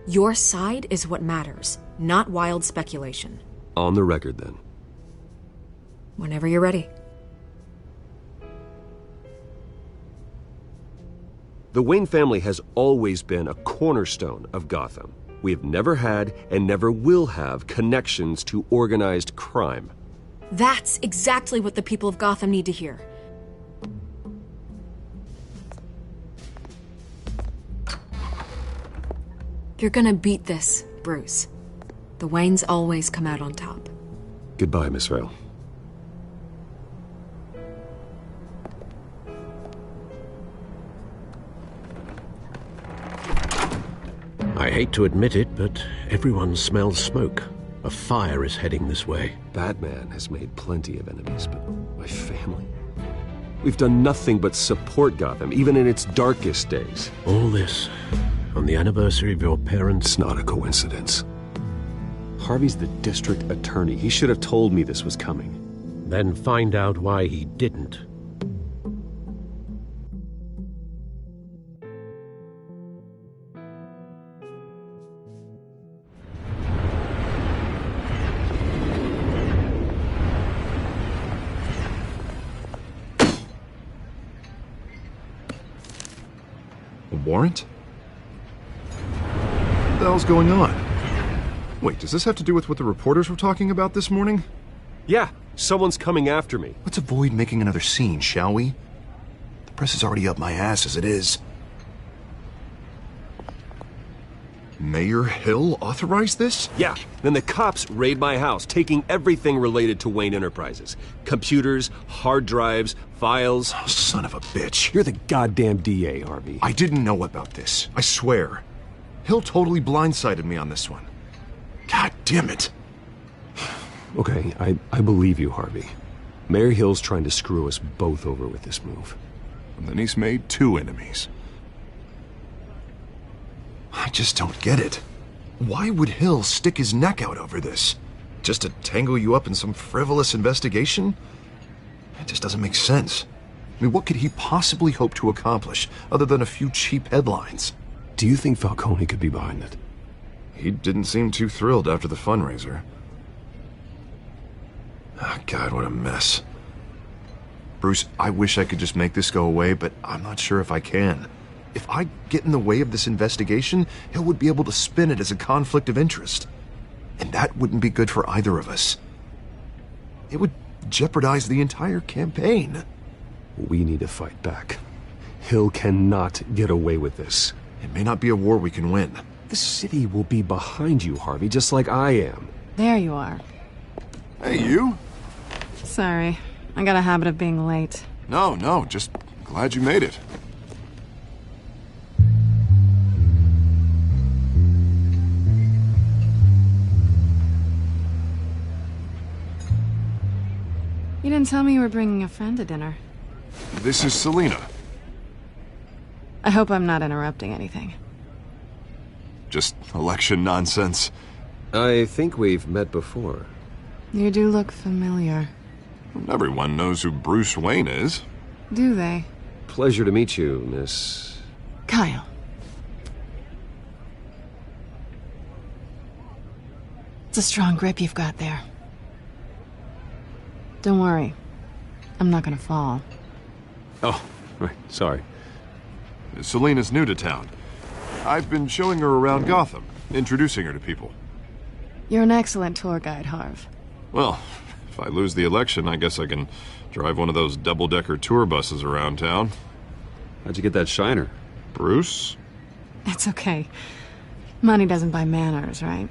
Your side is what matters, not wild speculation. On the record, then. Whenever you're ready. The Wayne family has always been a cornerstone of Gotham. We have never had and never will have connections to organized crime. That's exactly what the people of Gotham need to hear. You're gonna beat this, Bruce. The Waynes always come out on top. Goodbye, Miss Vale. I hate to admit it, but everyone smells smoke. A fire is heading this way. Batman has made plenty of enemies, but my family... We've done nothing but support Gotham, even in its darkest days. All this, On the anniversary of your parents? It's not a coincidence. Harvey's the district attorney. He should have told me this was coming. Then find out why he didn't. A warrant? What the hell's going on? Wait, does this have to do with what the reporters were talking about this morning? Yeah, someone's coming after me. Let's avoid making another scene, shall we? The press is already up my ass as it is. Mayor Hill authorized this? Yeah, then the cops raid my house, taking everything related to Wayne Enterprises. Computers, hard drives, files. Oh, son of a bitch. You're the goddamn DA, Harvey. I didn't know about this. I swear. Hill totally blindsided me on this one. God damn it. Okay, I believe you, Harvey. Mayor Hill's trying to screw us both over with this move. And then he's made 2 enemies. I just don't get it. Why would Hill stick his neck out over this? Just to tangle you up in some frivolous investigation? It just doesn't make sense. I mean, what could he possibly hope to accomplish other than a few cheap headlines? Do you think Falcone could be behind it? He didn't seem too thrilled after the fundraiser. Oh, God, what a mess. Bruce, I wish I could just make this go away, but I'm not sure if I can. If I get in the way of this investigation, Hill would be able to spin it as a conflict of interest. And that wouldn't be good for either of us. It would jeopardize the entire campaign. We need to fight back. Hill cannot get away with this. It may not be a war we can win. The city will be behind you, Harvey, just like I am. There you are. Hey, you? Sorry. I got a habit of being late. No, just glad you made it. You didn't tell me you were bringing a friend to dinner. This is Selina. I hope I'm not interrupting anything. Just election nonsense. I think we've met before. You do look familiar. Everyone knows who Bruce Wayne is. Do they? Pleasure to meet you, Miss... Kyle. It's a strong grip you've got there. Don't worry. I'm not gonna fall. Oh, right. Sorry. Selina's new to town. I've been showing her around Gotham, introducing her to people. You're an excellent tour guide, Harv. Well, if I lose the election, I guess I can drive one of those double-decker tour buses around town. How'd you get that shiner? Bruce? It's okay. Money doesn't buy manners, right?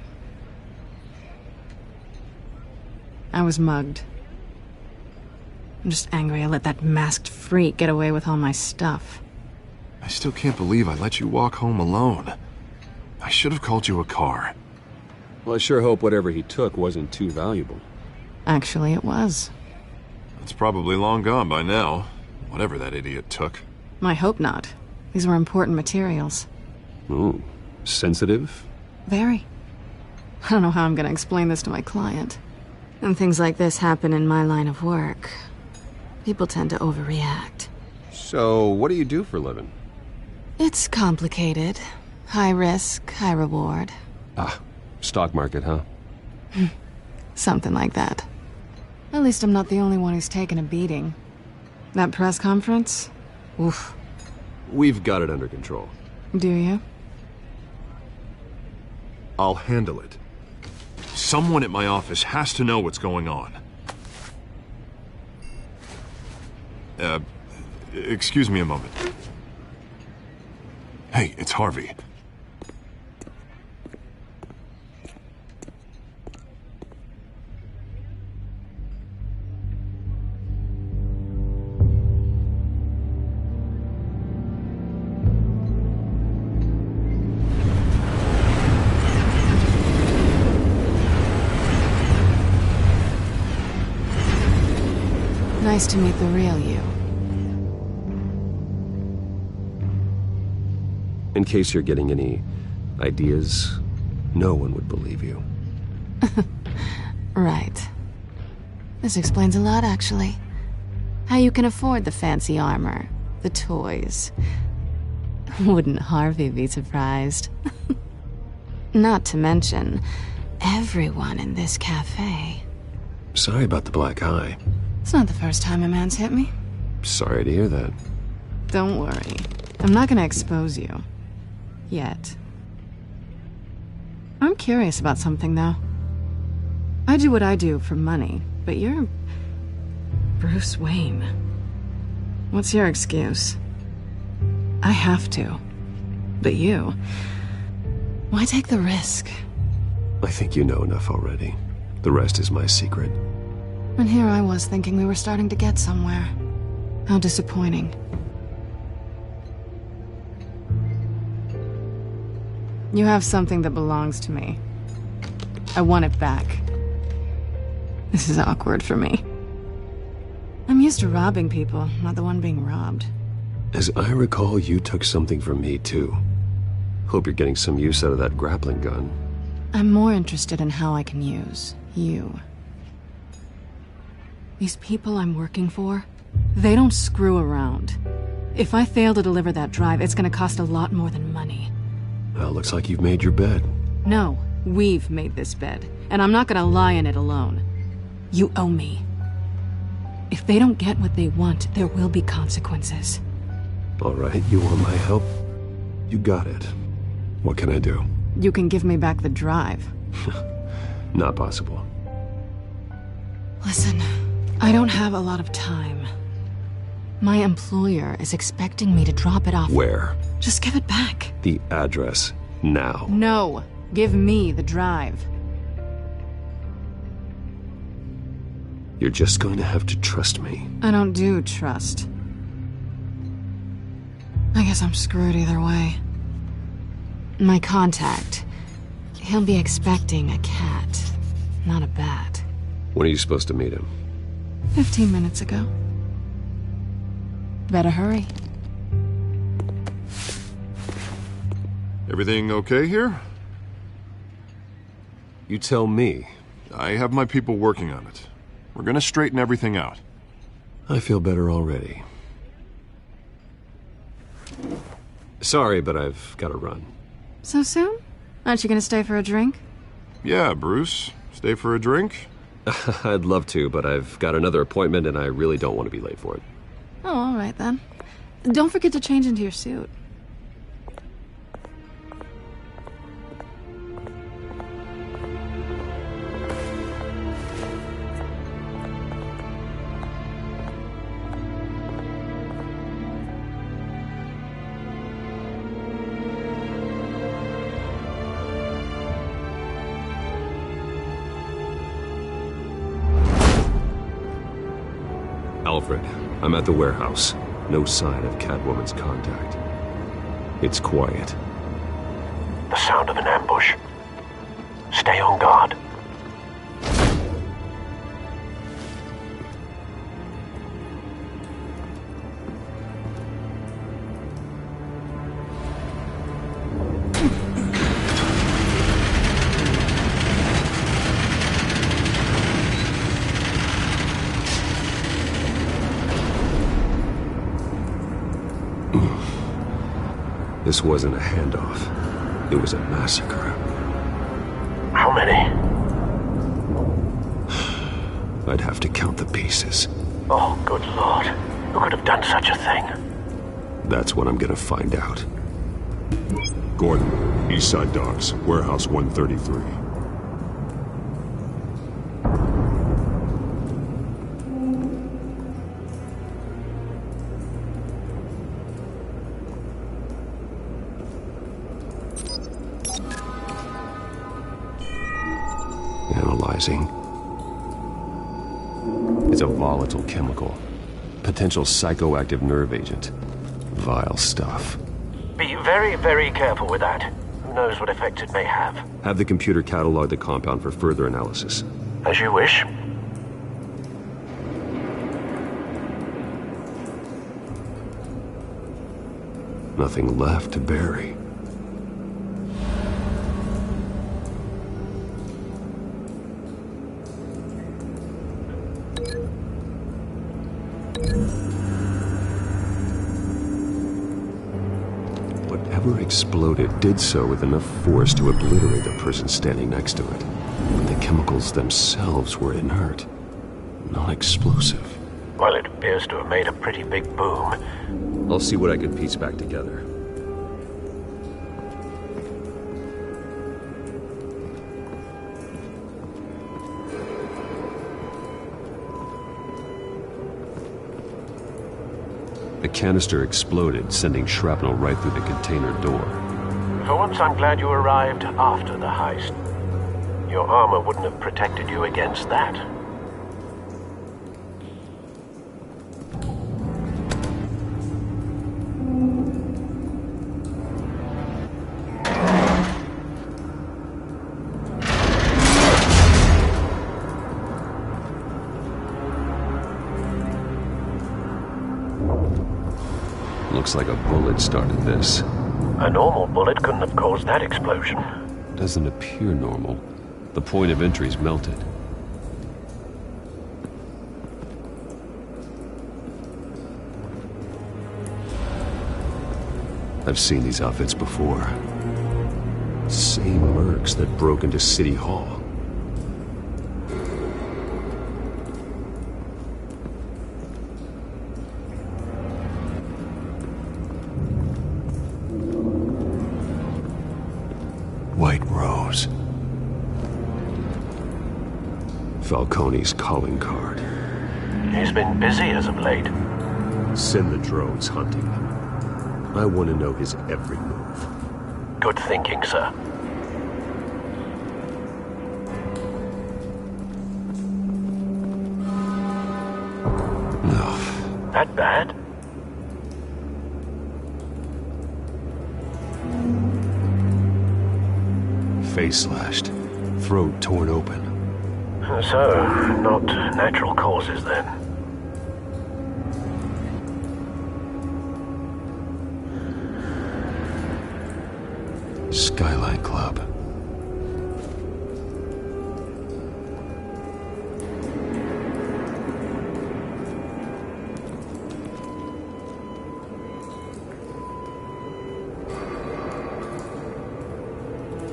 I was mugged. I'm just angry I let that masked freak get away with all my stuff. I still can't believe I let you walk home alone. I should have called you a car. Well, I sure hope whatever he took wasn't too valuable. Actually, it was. It's probably long gone by now, whatever that idiot took. I hope not. These were important materials. Ooh, sensitive? Very. I don't know how I'm gonna explain this to my client. When things like this happen in my line of work, people tend to overreact. So, what do you do for a living? It's complicated. High risk, high reward. Ah, stock market, huh? Something like that. At least I'm not the only one who's taken a beating. That press conference? Oof. We've got it under control. Do you? I'll handle it. Someone at my office has to know what's going on. Excuse me a moment. Hey, it's Harvey. Nice to meet the real you. In case you're getting any ideas, no one would believe you. Right. This explains a lot, actually. How you can afford the fancy armor, the toys. Wouldn't Harvey be surprised? Not to mention, everyone in this cafe. Sorry about the black eye. It's not the first time a man's hit me. Sorry to hear that. Don't worry. I'm not gonna expose you. Yet. I'm curious about something, though. I do what I do for money, but you're Bruce Wayne. What's your excuse? I have to. But you... why take the risk? I think you know enough already. The rest is my secret. And here I was thinking we were starting to get somewhere. How disappointing. You have something that belongs to me. I want it back. This is awkward for me. I'm used to robbing people, not the one being robbed. As I recall, you took something from me, too. Hope you're getting some use out of that grappling gun. I'm more interested in how I can use you. These people I'm working for, they don't screw around. If I fail to deliver that drive, it's gonna cost a lot more than money. Well, looks like you've made your bed. No, we've made this bed, and I'm not gonna lie in it alone. You owe me. If they don't get what they want, there will be consequences. All right, you want my help? You got it. What can I do? You can give me back the drive. Not possible. Listen, I don't have a lot of time. My employer is expecting me to drop it off. Where? Just give it back. The address, now. No, give me the drive. You're just going to have to trust me. I don't do trust. I guess I'm screwed either way. My contact, he'll be expecting a cat, not a bat. When are you supposed to meet him? 15 minutes ago. Better hurry. Everything okay here? You tell me. I have my people working on it. We're gonna straighten everything out. I feel better already. Sorry, but I've got to run. So soon? Aren't you gonna stay for a drink? Yeah, Bruce. Stay for a drink? I'd love to, but I've got another appointment and I really don't want to be late for it. Oh, all right then. Don't forget to change into your suit. Alfred, I'm at the warehouse. No sign of Catwoman's contact. It's quiet. The sound of an ambush. Stay on guard. This wasn't a handoff. It was a massacre. How many? I'd have to count the pieces. Oh, good Lord. Who could have done such a thing? That's what I'm gonna find out. Gordon, Eastside Docks, Warehouse 133. Analyzing. It's a volatile chemical. Potential psychoactive nerve agent. Vile stuff. Be very, very careful with that. Who knows what effect it may have. Have the computer catalog the compound for further analysis. As you wish. Nothing left to bury. Whatever exploded did so with enough force to obliterate the person standing next to it. But the chemicals themselves were inert, not explosive. Well, it appears to have made a pretty big boom. I'll see what I can piece back together. The canister exploded, sending shrapnel right through the container door. For once, I'm glad you arrived after the heist. Your armor wouldn't have protected you against that. Looks like a bullet started this. A normal bullet couldn't have caused that explosion. Doesn't appear normal. The point of entry's melted. I've seen these outfits before. Same mercs that broke into City Hall. White Rose. Falcone's calling card. He's been busy as of late. Send the drones hunting him. I want to know his every move. Good thinking, sir. No. That bad? Face slashed, throat torn open. So, not natural causes then. Skyline Club.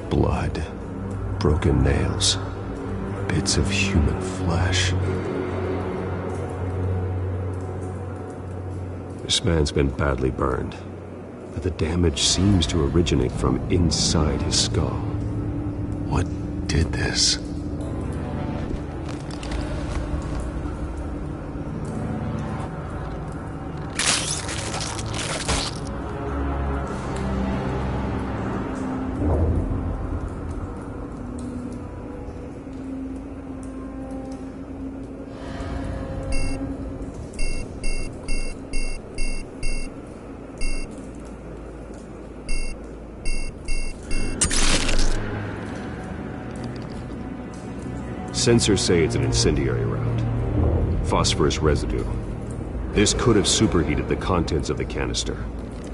Blood, broken nails, bits of human flesh. This man's been badly burned, but the damage seems to originate from inside his skull. What did this? Sensors say it's an incendiary round. Phosphorus residue. This could have superheated the contents of the canister,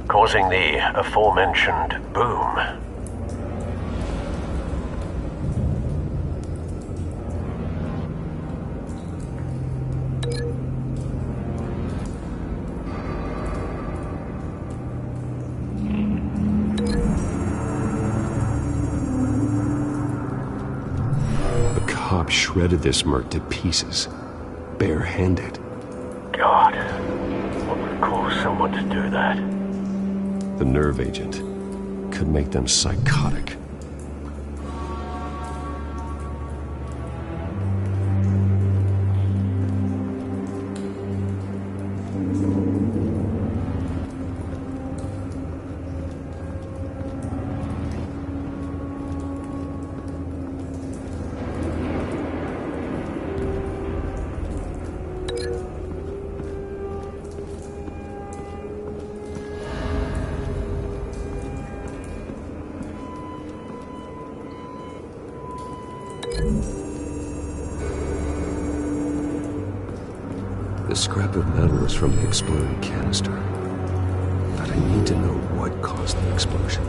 causing the aforementioned boom. Shredded this merc to pieces, bare-handed. God, what would cause someone to do that? The nerve agent could make them psychotic. The scrap of metal is from the exploded canister. But I need to know what caused the explosion.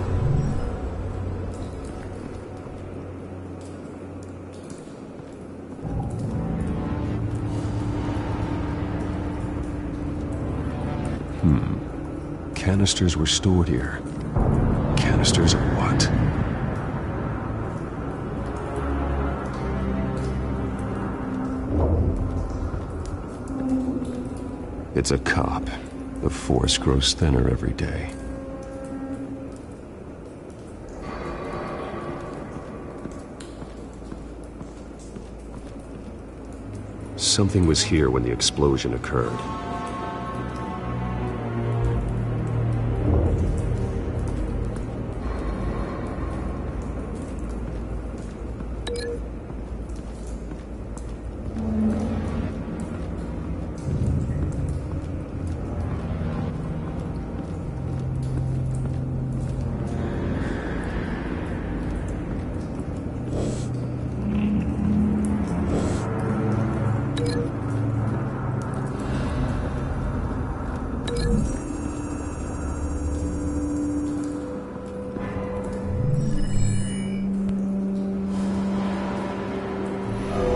Canisters were stored here. Canisters of what? It's a cop. The force grows thinner every day. Something was here when the explosion occurred.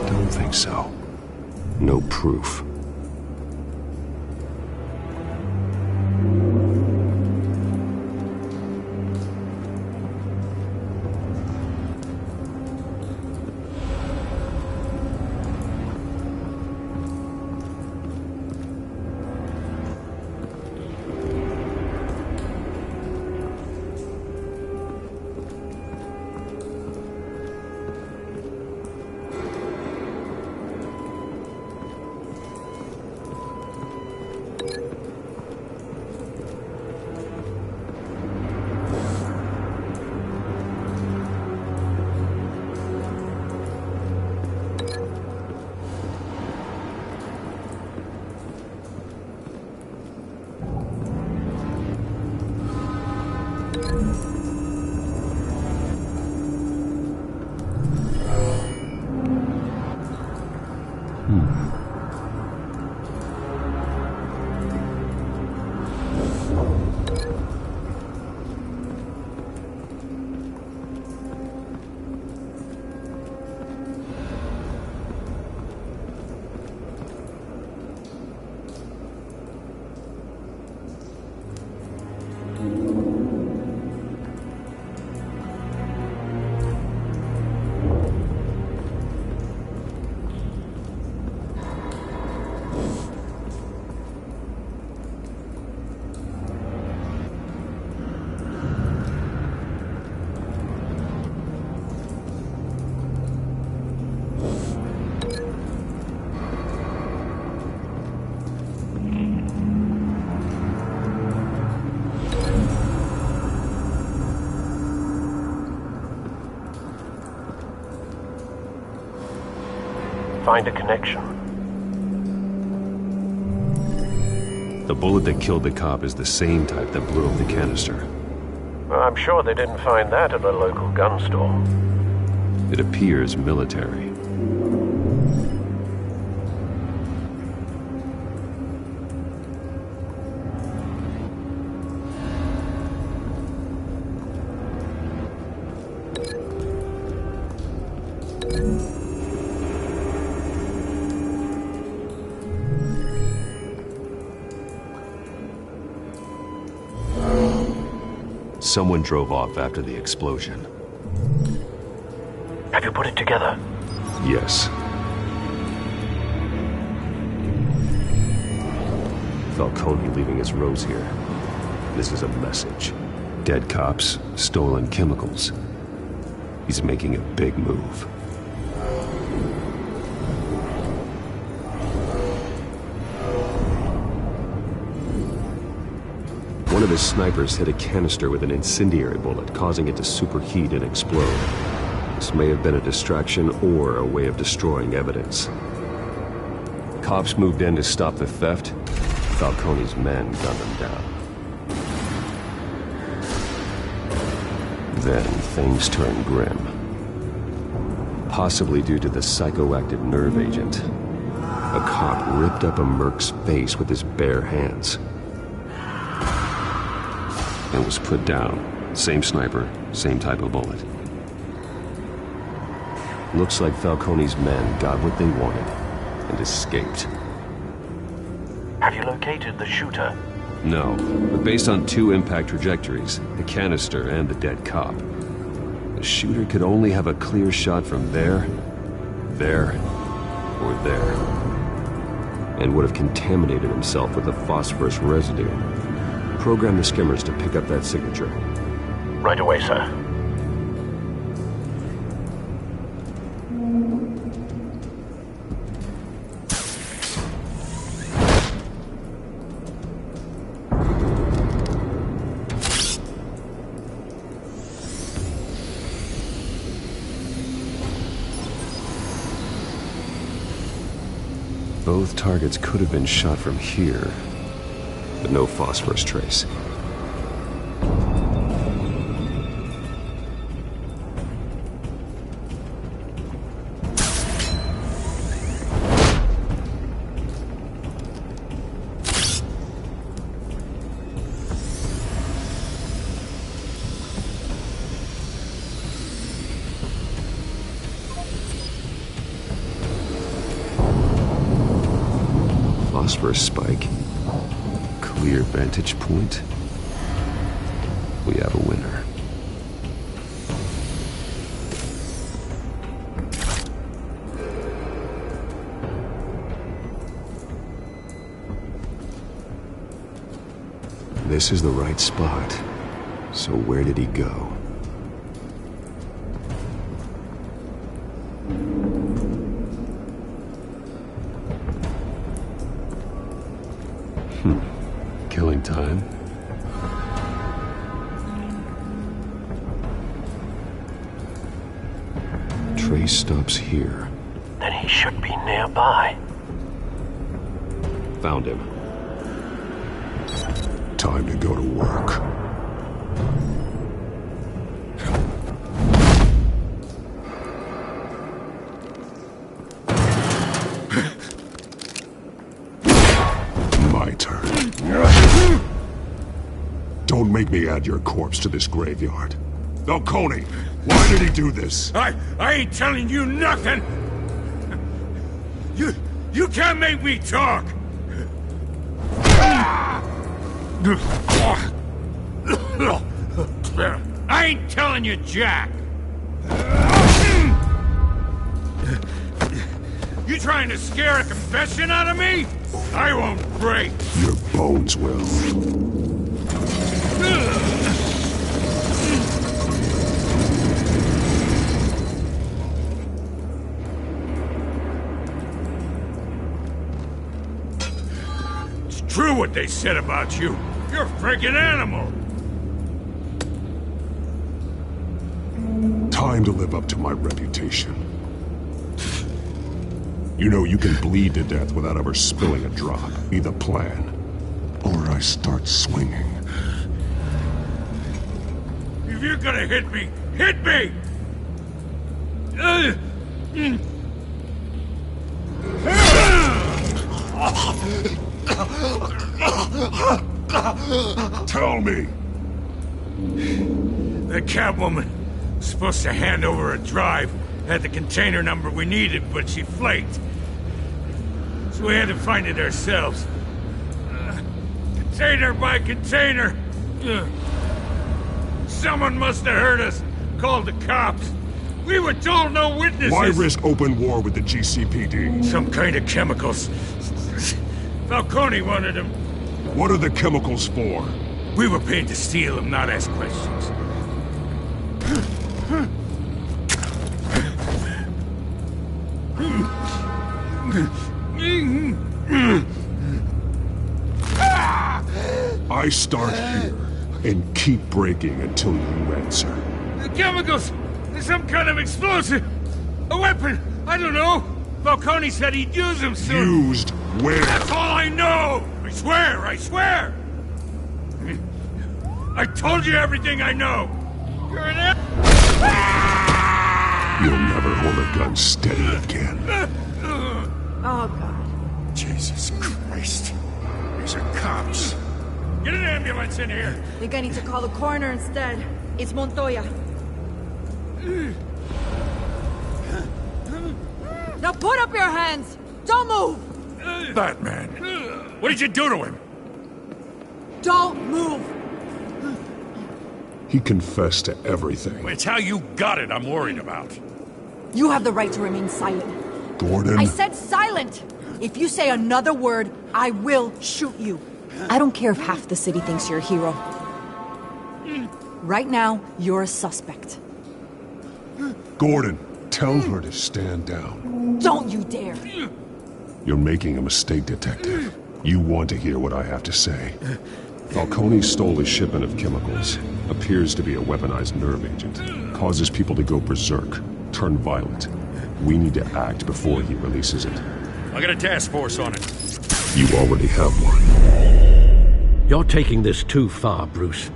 Don't think so. No proof. Find a connection. The bullet that killed the cop is the same type that blew up the canister. Well, I'm sure they didn't find that at a local gun store. It appears military. Someone drove off after the explosion. Have you put it together? Yes. Falcone leaving his rose here. This is a message. Dead cops, stolen chemicals. He's making a big move. One of his snipers hit a canister with an incendiary bullet, causing it to superheat and explode. This may have been a distraction or a way of destroying evidence. Cops moved in to stop the theft. Falcone's men gunned them down. Then things turned grim. Possibly due to the psychoactive nerve agent. A cop ripped up a merc's face with his bare hands. And was put down. Same sniper, same type of bullet. Looks like Falcone's men got what they wanted and escaped. Have you located the shooter? No, but based on 2 impact trajectories, the canister and the dead cop, the shooter could only have a clear shot from there, or there, and would have contaminated himself with the phosphorus residue. Program the skimmers to pick up that signature. Right away, sir. Both targets could have been shot from here, but no phosphorus trace. Phosphorus spike. Clear vantage point. We have a winner. This is the right spot. So where did he go? Killing time. Trace stops here. Then he should be nearby. Found him. Time to go to work. My turn. Don't make me add your corpse to this graveyard. Falcone, why did he do this? I ain't telling you nothing! You can't make me talk! I ain't telling you jack! You trying to scare a confession out of me? I won't break! Your bones will. It's true what they said about you. You're a freaking animal! Time to live up to my reputation. You know you can bleed to death without ever spilling a drop. Be the plan. Or I start swinging. If you're gonna hit me, hit me! Tell me! The Catwoman was supposed to hand over a drive, had the container number we needed, but she flaked. So we had to find it ourselves. Container by container. Someone must have heard us, called the cops. We were told no witnesses. Why risk open war with the GCPD? Some kind of chemicals. Falcone wanted them. What are the chemicals for? We were paid to steal them, not ask questions. I start here and keep breaking until you answer. The chemicals! There's some kind of explosive! A weapon! I don't know! Falcone said he'd use them soon! Used where? That's all I know! I swear! I swear! I told you everything I know! You're an You'll never hold a gun steady again. Oh, God. Jesus Christ. These are cops. Get an ambulance in here! I think I need to call the coroner instead. It's Montoya. Now put up your hands! Don't move! Batman, what did you do to him? Don't move! He confessed to everything. It's how you got it I'm worried about. You have the right to remain silent. Gordon? I said silent! If you say another word, I will shoot you. I don't care if half the city thinks you're a hero. Right now, you're a suspect. Gordon, tell her to stand down. Don't you dare! You're making a mistake, Detective. You want to hear what I have to say. Falcone stole a shipment of chemicals. Appears to be a weaponized nerve agent. Causes people to go berserk, turn violent. We need to act before he releases it. I got a task force on it. You already have one. You're taking this too far, Bruce.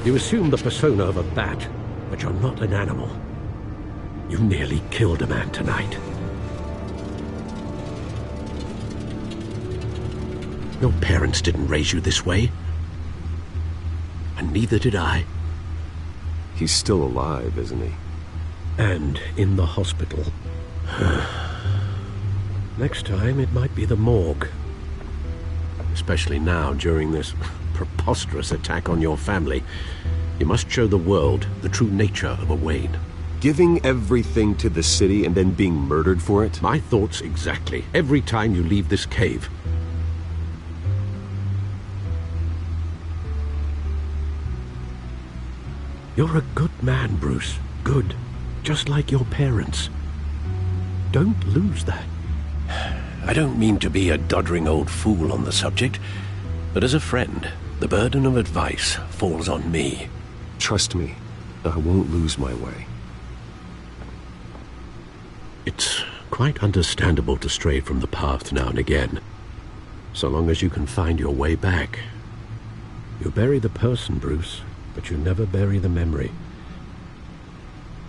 You assume the persona of a bat, but you're not an animal. You nearly killed a man tonight. Your parents didn't raise you this way. And neither did I. He's still alive, isn't he? And in the hospital. Next time, it might be the morgue. Especially now, during this preposterous attack on your family. You must show the world the true nature of a Wayne. Giving everything to the city and then being murdered for it? My thoughts exactly. Every time you leave this cave. You're a good man, Bruce. Good. Just like your parents. Don't lose that. I don't mean to be a doddering old fool on the subject, but as a friend, the burden of advice falls on me. Trust me, I won't lose my way. It's quite understandable to stray from the path now and again, so long as you can find your way back. You bury the person, Bruce, but you never bury the memory.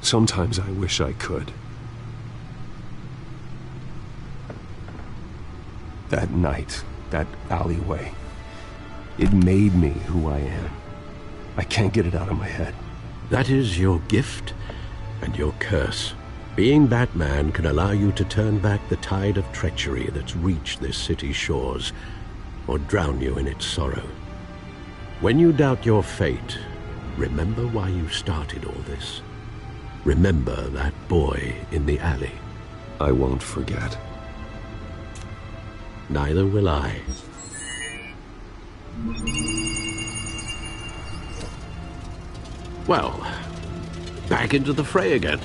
Sometimes I wish I could. That night, that alleyway, it made me who I am. I can't get it out of my head. That is your gift and your curse. Being Batman can allow you to turn back the tide of treachery that's reached this city's shores, or drown you in its sorrow. When you doubt your fate, remember why you started all this. Remember that boy in the alley. I won't forget. Neither will I. Well, back into the fray again.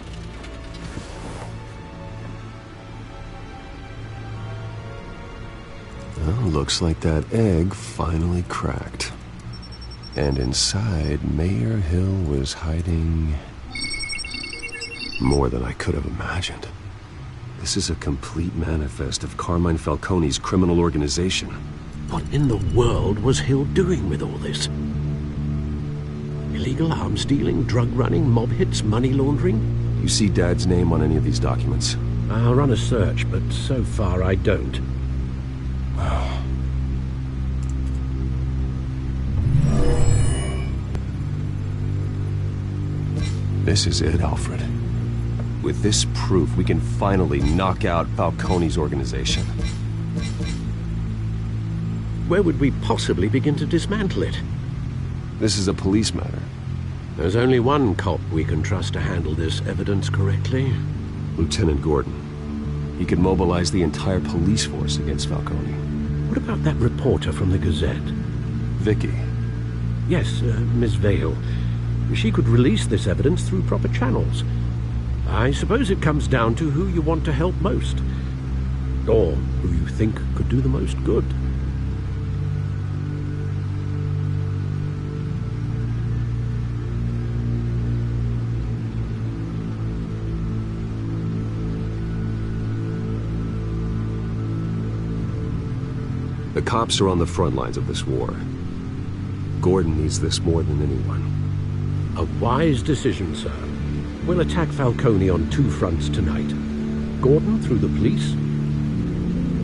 Well, looks like that egg finally cracked. And inside, Mayor Hill was hiding more than I could have imagined. This is a complete manifest of Carmine Falcone's criminal organization. What in the world was Hill doing with all this? Illegal arms dealing, drug running, mob hits, money laundering? You see Dad's name on any of these documents? I'll run a search, but so far I don't. This is it, Alfred. With this proof, we can finally knock out Falcone's organization. Where would we possibly begin to dismantle it? This is a police matter. There's only one cop we can trust to handle this evidence correctly. Lieutenant Gordon. He could mobilize the entire police force against Falcone. What about that reporter from the Gazette? Vicky. Yes, Miss Vale. She could release this evidence through proper channels. I suppose it comes down to who you want to help most. Or who you think could do the most good. The cops are on the front lines of this war. Gordon needs this more than anyone. A wise decision, sir. We'll attack Falcone on two fronts tonight. Gordon through the police,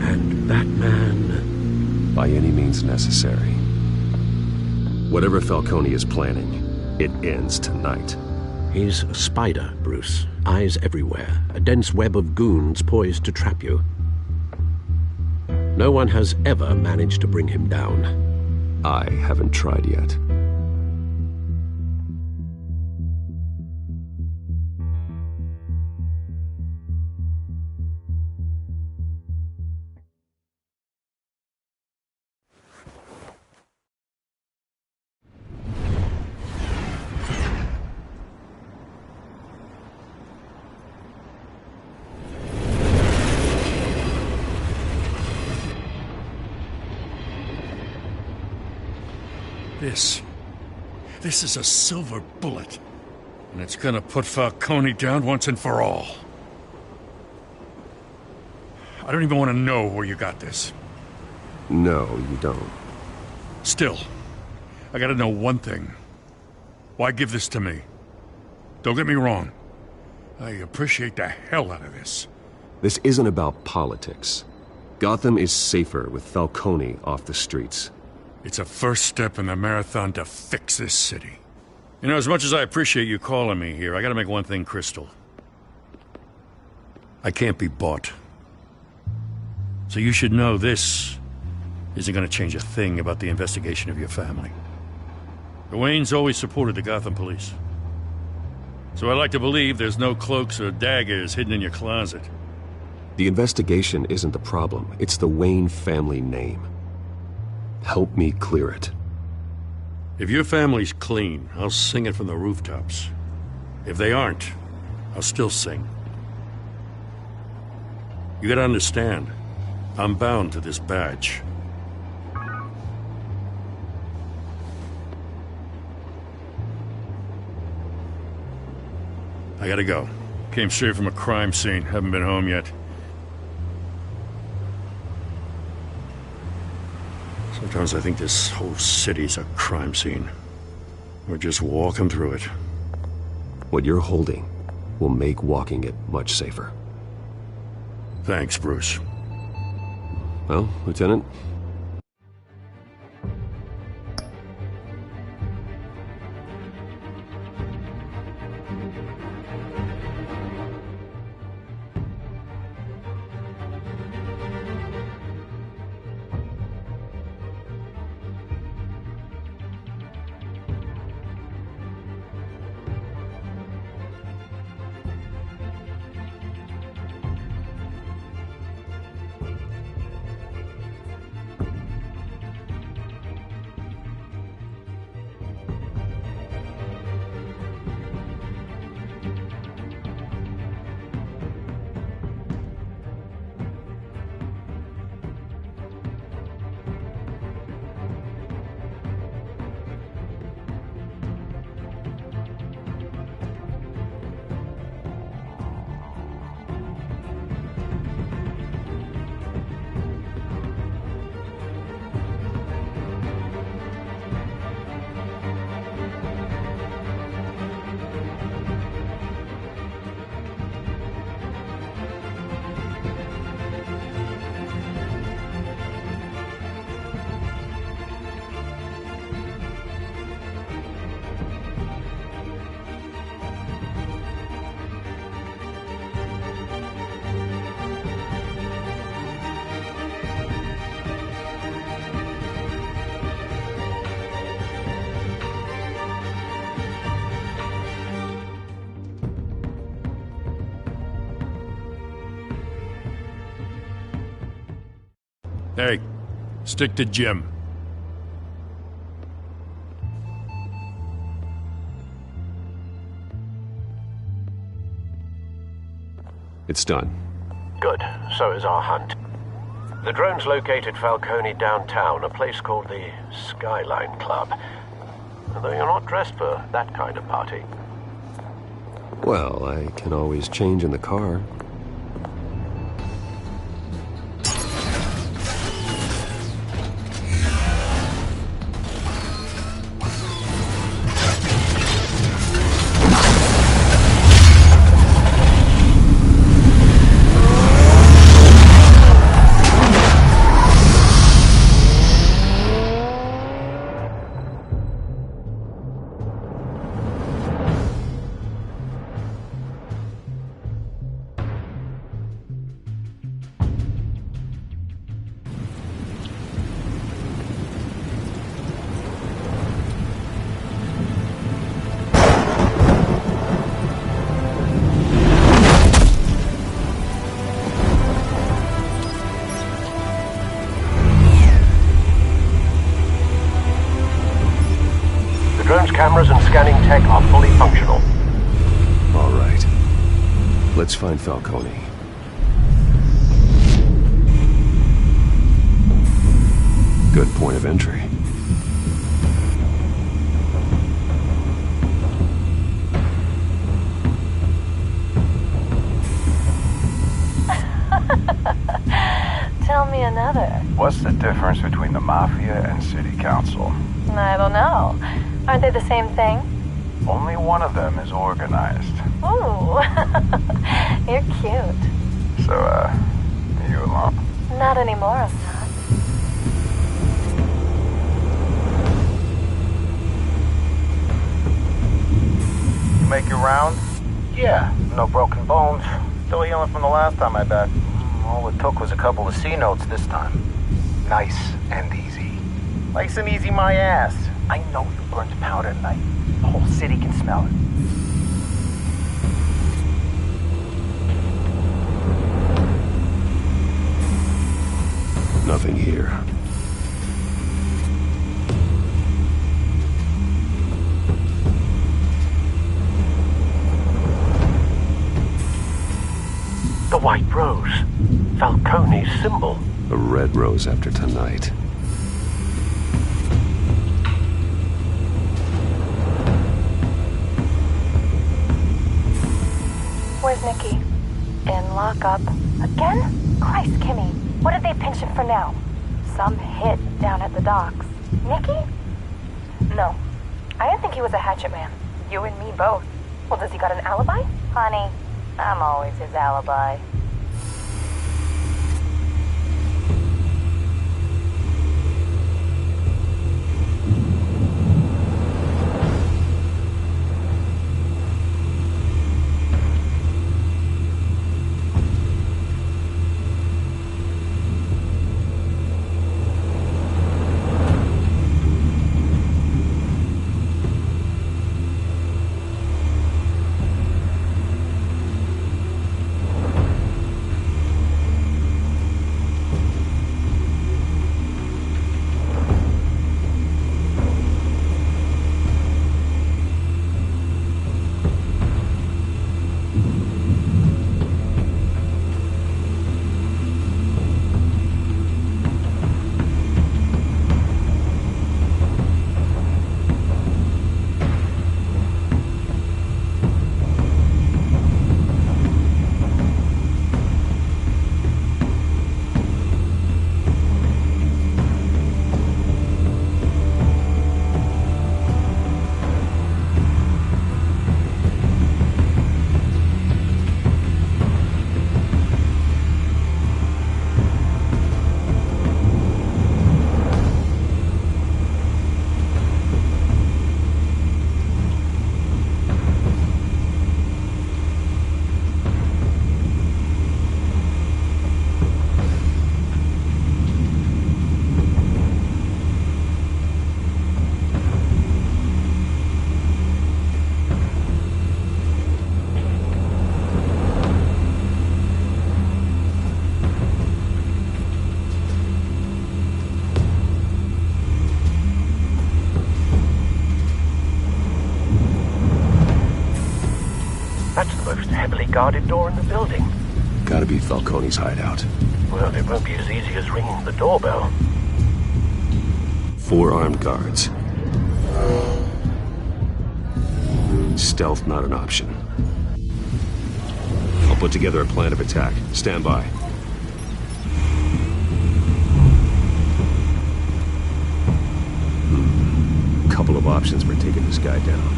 and Batman by any means necessary. Whatever Falcone is planning, it ends tonight. He's a spider, Bruce. Eyes everywhere. A dense web of goons poised to trap you. No one has ever managed to bring him down. I haven't tried yet. This is a silver bullet. And it's gonna put Falcone down once and for all. I don't even want to know where you got this. No, you don't. Still, I gotta know one thing. Why give this to me? Don't get me wrong. I appreciate the hell out of this. This isn't about politics. Gotham is safer with Falcone off the streets. It's a first step in the marathon to fix this city. You know, as much as I appreciate you calling me here, I gotta make one thing crystal. I can't be bought. So you should know this isn't gonna change a thing about the investigation of your family. The Waynes always supported the Gotham police. So I like to believe there's no cloaks or daggers hidden in your closet. The investigation isn't the problem. It's the Wayne family name. Help me clear it. If your family's clean, I'll sing it from the rooftops. If they aren't, I'll still sing. You gotta understand, I'm bound to this badge. I gotta go. Came straight from a crime scene. Haven't been home yet. Sometimes I think this whole city's a crime scene. We're just walking through it. What you're holding will make walking it much safer. Thanks, Bruce. Well, Lieutenant? Hey, stick to Jim. It's done. Good. So is our hunt. The drone's located Falcone downtown, a place called the Skyline Club. Although you're not dressed for that kind of party. Well, I can always change in the car. cameras and scanning tech are fully functional. All right. Let's find Falcone. Good point of entry. Tell me another. What's the difference between the Mafia and City Council? I don't know. Aren't they the same thing? Only one of them is organized. Ooh, you're cute. So, are you alone? Not anymore, I'm not. Make your round? Yeah, no broken bones. Still healing from the last time I bet. All it took was a couple of C notes this time. Nice and easy. Nice and easy my ass. I know you burnt powder tonight. The whole city can smell it. Nothing here. The white rose. Falcone's symbol. A red rose after tonight. Where's Nicky? In lockup. Again? Christ, Kimmy. What did they pinch him for now? Some hit down at the docks. Nicky? No. I didn't think he was a hatchet man. You and me both. Well, does he got an alibi? Honey, I'm always his alibi. That's the most heavily guarded door in the building. Gotta be Falcone's hideout. Well, it won't be as easy as ringing the doorbell. 4 armed guards. Stealth not an option. I'll put together a plan of attack. Stand by. Couple of options for taking this guy down.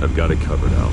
I've got it covered, Al.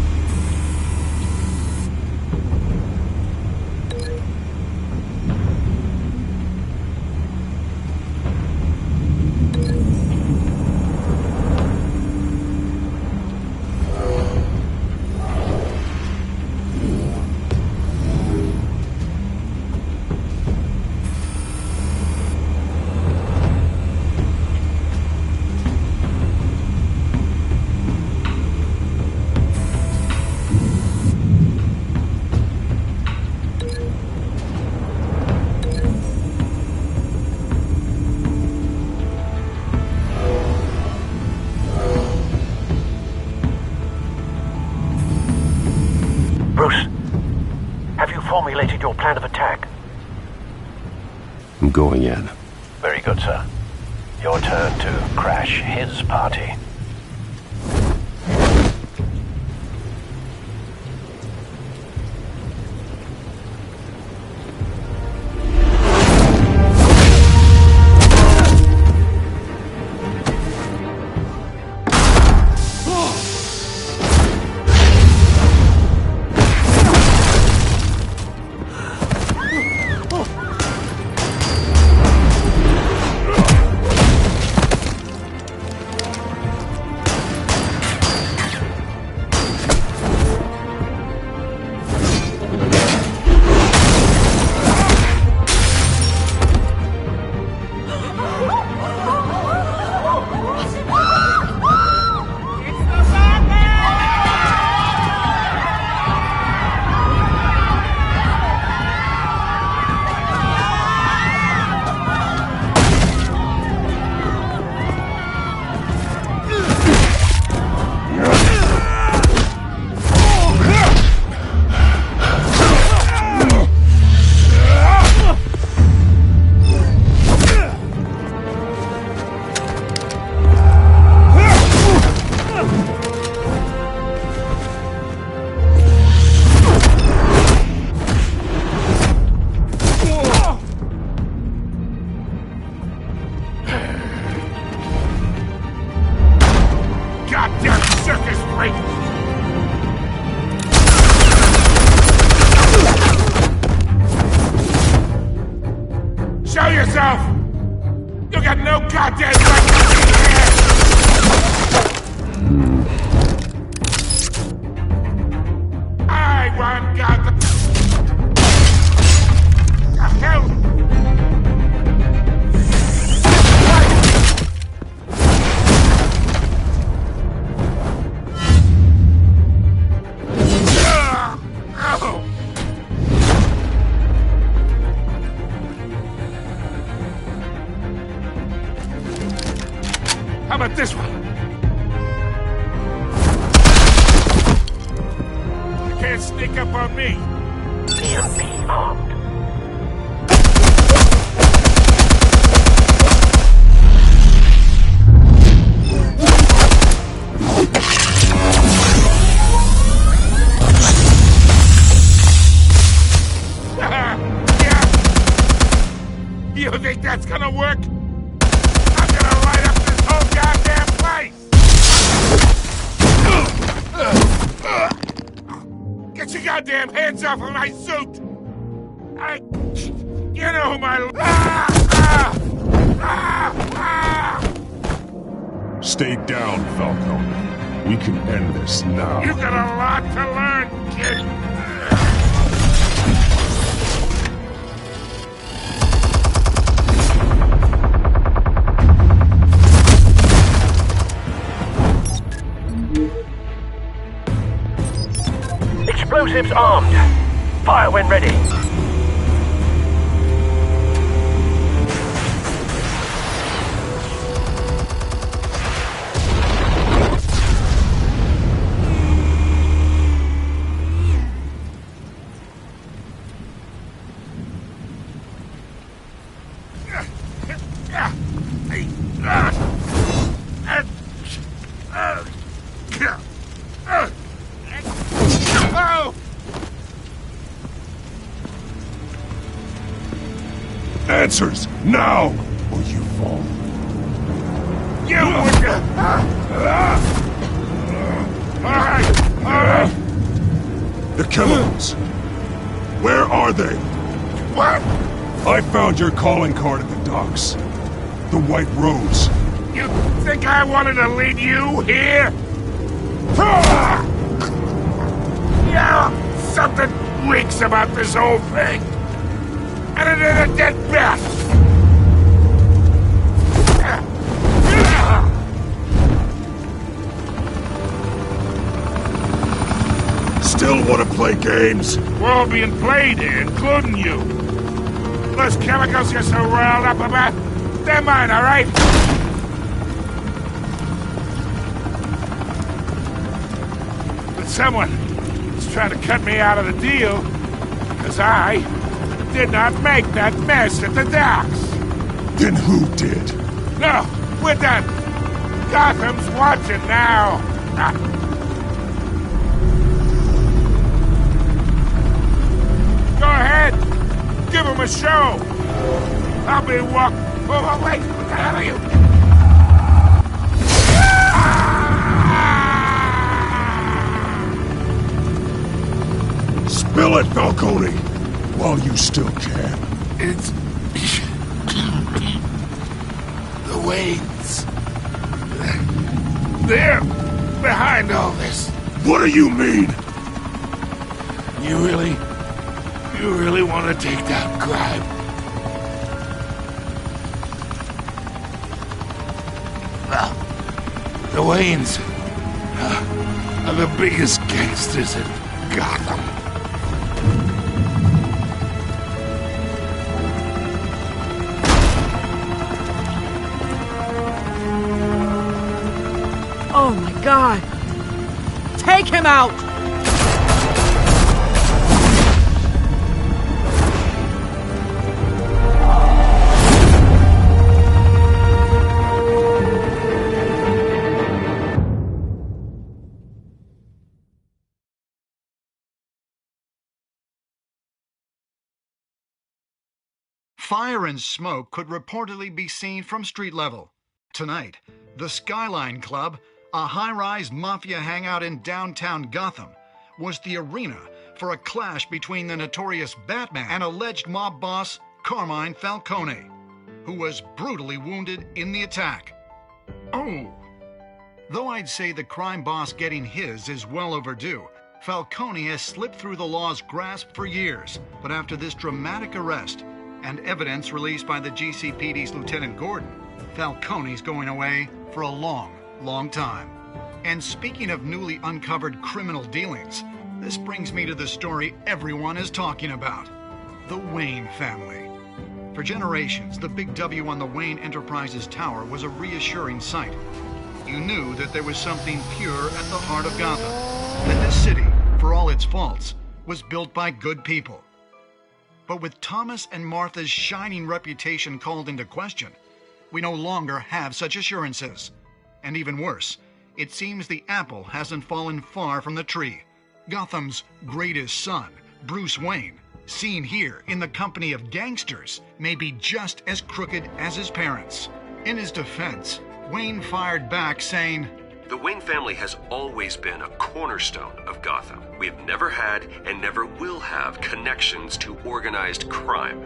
Formulated your plan of attack? I'm going in. Very good, sir. Your turn to crash his party. Show yourself! You got no goddamn right to be here! I want God. The hell? How about this one? You can't sneak up on me. EMP armed. Yeah. You think that's gonna work? I'm gonna light up this whole goddamn place! Get your goddamn hands off of my suit! You know who my... Stay down, Falcone. We can end this now. You got a lot to learn, kid! Explosives armed. Fire when ready. Answers, now, or you fall. You would... The chemicals. Where are they? What? I found your calling card at the docks. The White Rose. You think I wanted to lead you here? Yeah, something reeks about this whole thing. And it is a dead bat. Still want to play games? We're all being played here, including you. Those chemicals you're so riled up about, they're mine, all right? But someone is trying to cut me out of the deal, because I did not make that mess at the docks. Then who did? No, we're done. Gotham's watching now. Go ahead. Give him a show. I'll be Oh, wait. What the hell are you? Spill it, Falcone, while you still can. It's... the Waynes. They're behind all this. What do you mean? You really want to take down crime? Well, the Waynes are the biggest gangsters in Gotham. Oh my God! Take him out! Fire and smoke could reportedly be seen from street level. Tonight, the Skyline Club, a high-rise mafia hangout in downtown Gotham, was the arena for a clash between the notorious Batman and alleged mob boss Carmine Falcone, who was brutally wounded in the attack. Oh! Though I'd say the crime boss getting his is well overdue, Falcone has slipped through the law's grasp for years, but after this dramatic arrest and evidence released by the GCPD's Lieutenant Gordon, Falcone's going away for a long time. And speaking of newly uncovered criminal dealings, this brings me to the story everyone is talking about: the Wayne family. For generations, the big W on the Wayne Enterprises Tower was a reassuring sight. You knew that there was something pure at the heart of Gotham, that this city, for all its faults, was built by good people. But with Thomas and Martha's shining reputation called into question, we no longer have such assurances. And even worse, it seems the apple hasn't fallen far from the tree. Gotham's greatest son, Bruce Wayne, seen here in the company of gangsters, may be just as crooked as his parents. In his defense, Wayne fired back saying, "The Wayne family has always been a cornerstone of Gotham. We have never had and never will have connections to organized crime."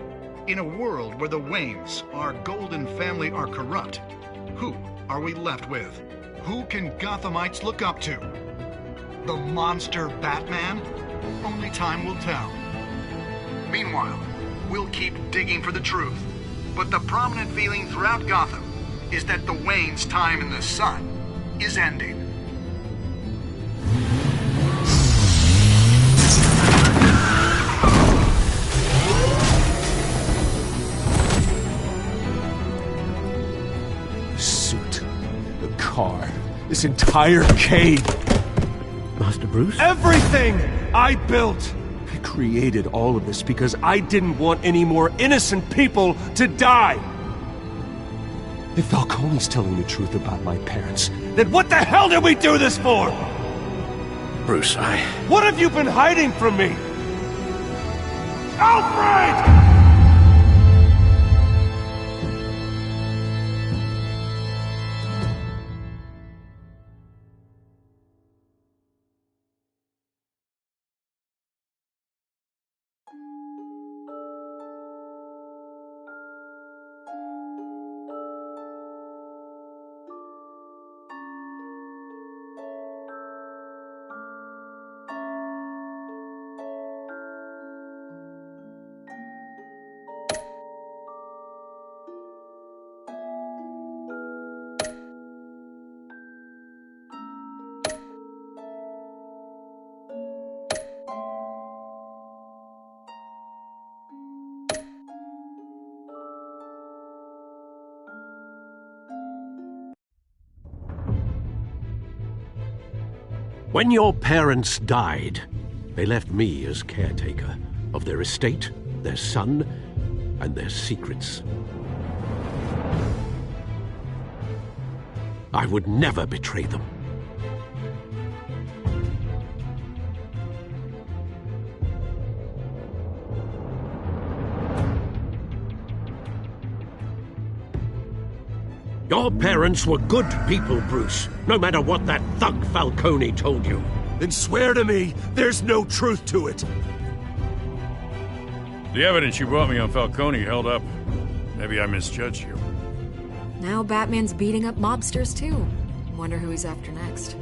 In a world where the Waynes, our golden family, are corrupt, who are we left with? Who can Gothamites look up to? The monster Batman? Only time will tell. Meanwhile, we'll keep digging for the truth. But the prominent feeling throughout Gotham is that the Waynes' time in the sun is ending. The suit, the car, this entire cave. Master Bruce? Everything I built! I created all of this because I didn't want any more innocent people to die. If Falcone's telling the truth about my parents, then what the hell did we do this for? Bruce, What have you been hiding from me? Alfred! When your parents died, they left me as caretaker of their estate, their son, and their secrets. I would never betray them. Your parents were good people, Bruce, no matter what that thug Falcone told you. Then swear to me there's no truth to it. The evidence you brought me on Falcone held up. Maybe I misjudged you. Now Batman's beating up mobsters, too. Wonder who he's after next.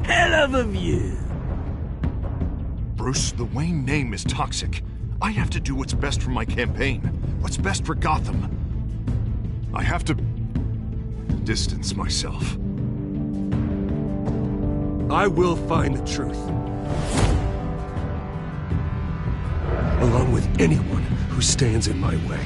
Hell of a view. Bruce, the Wayne name is toxic. I have to do what's best for my campaign. What's best for Gotham. I have to distance myself. I will find the truth. Along with anyone who stands in my way.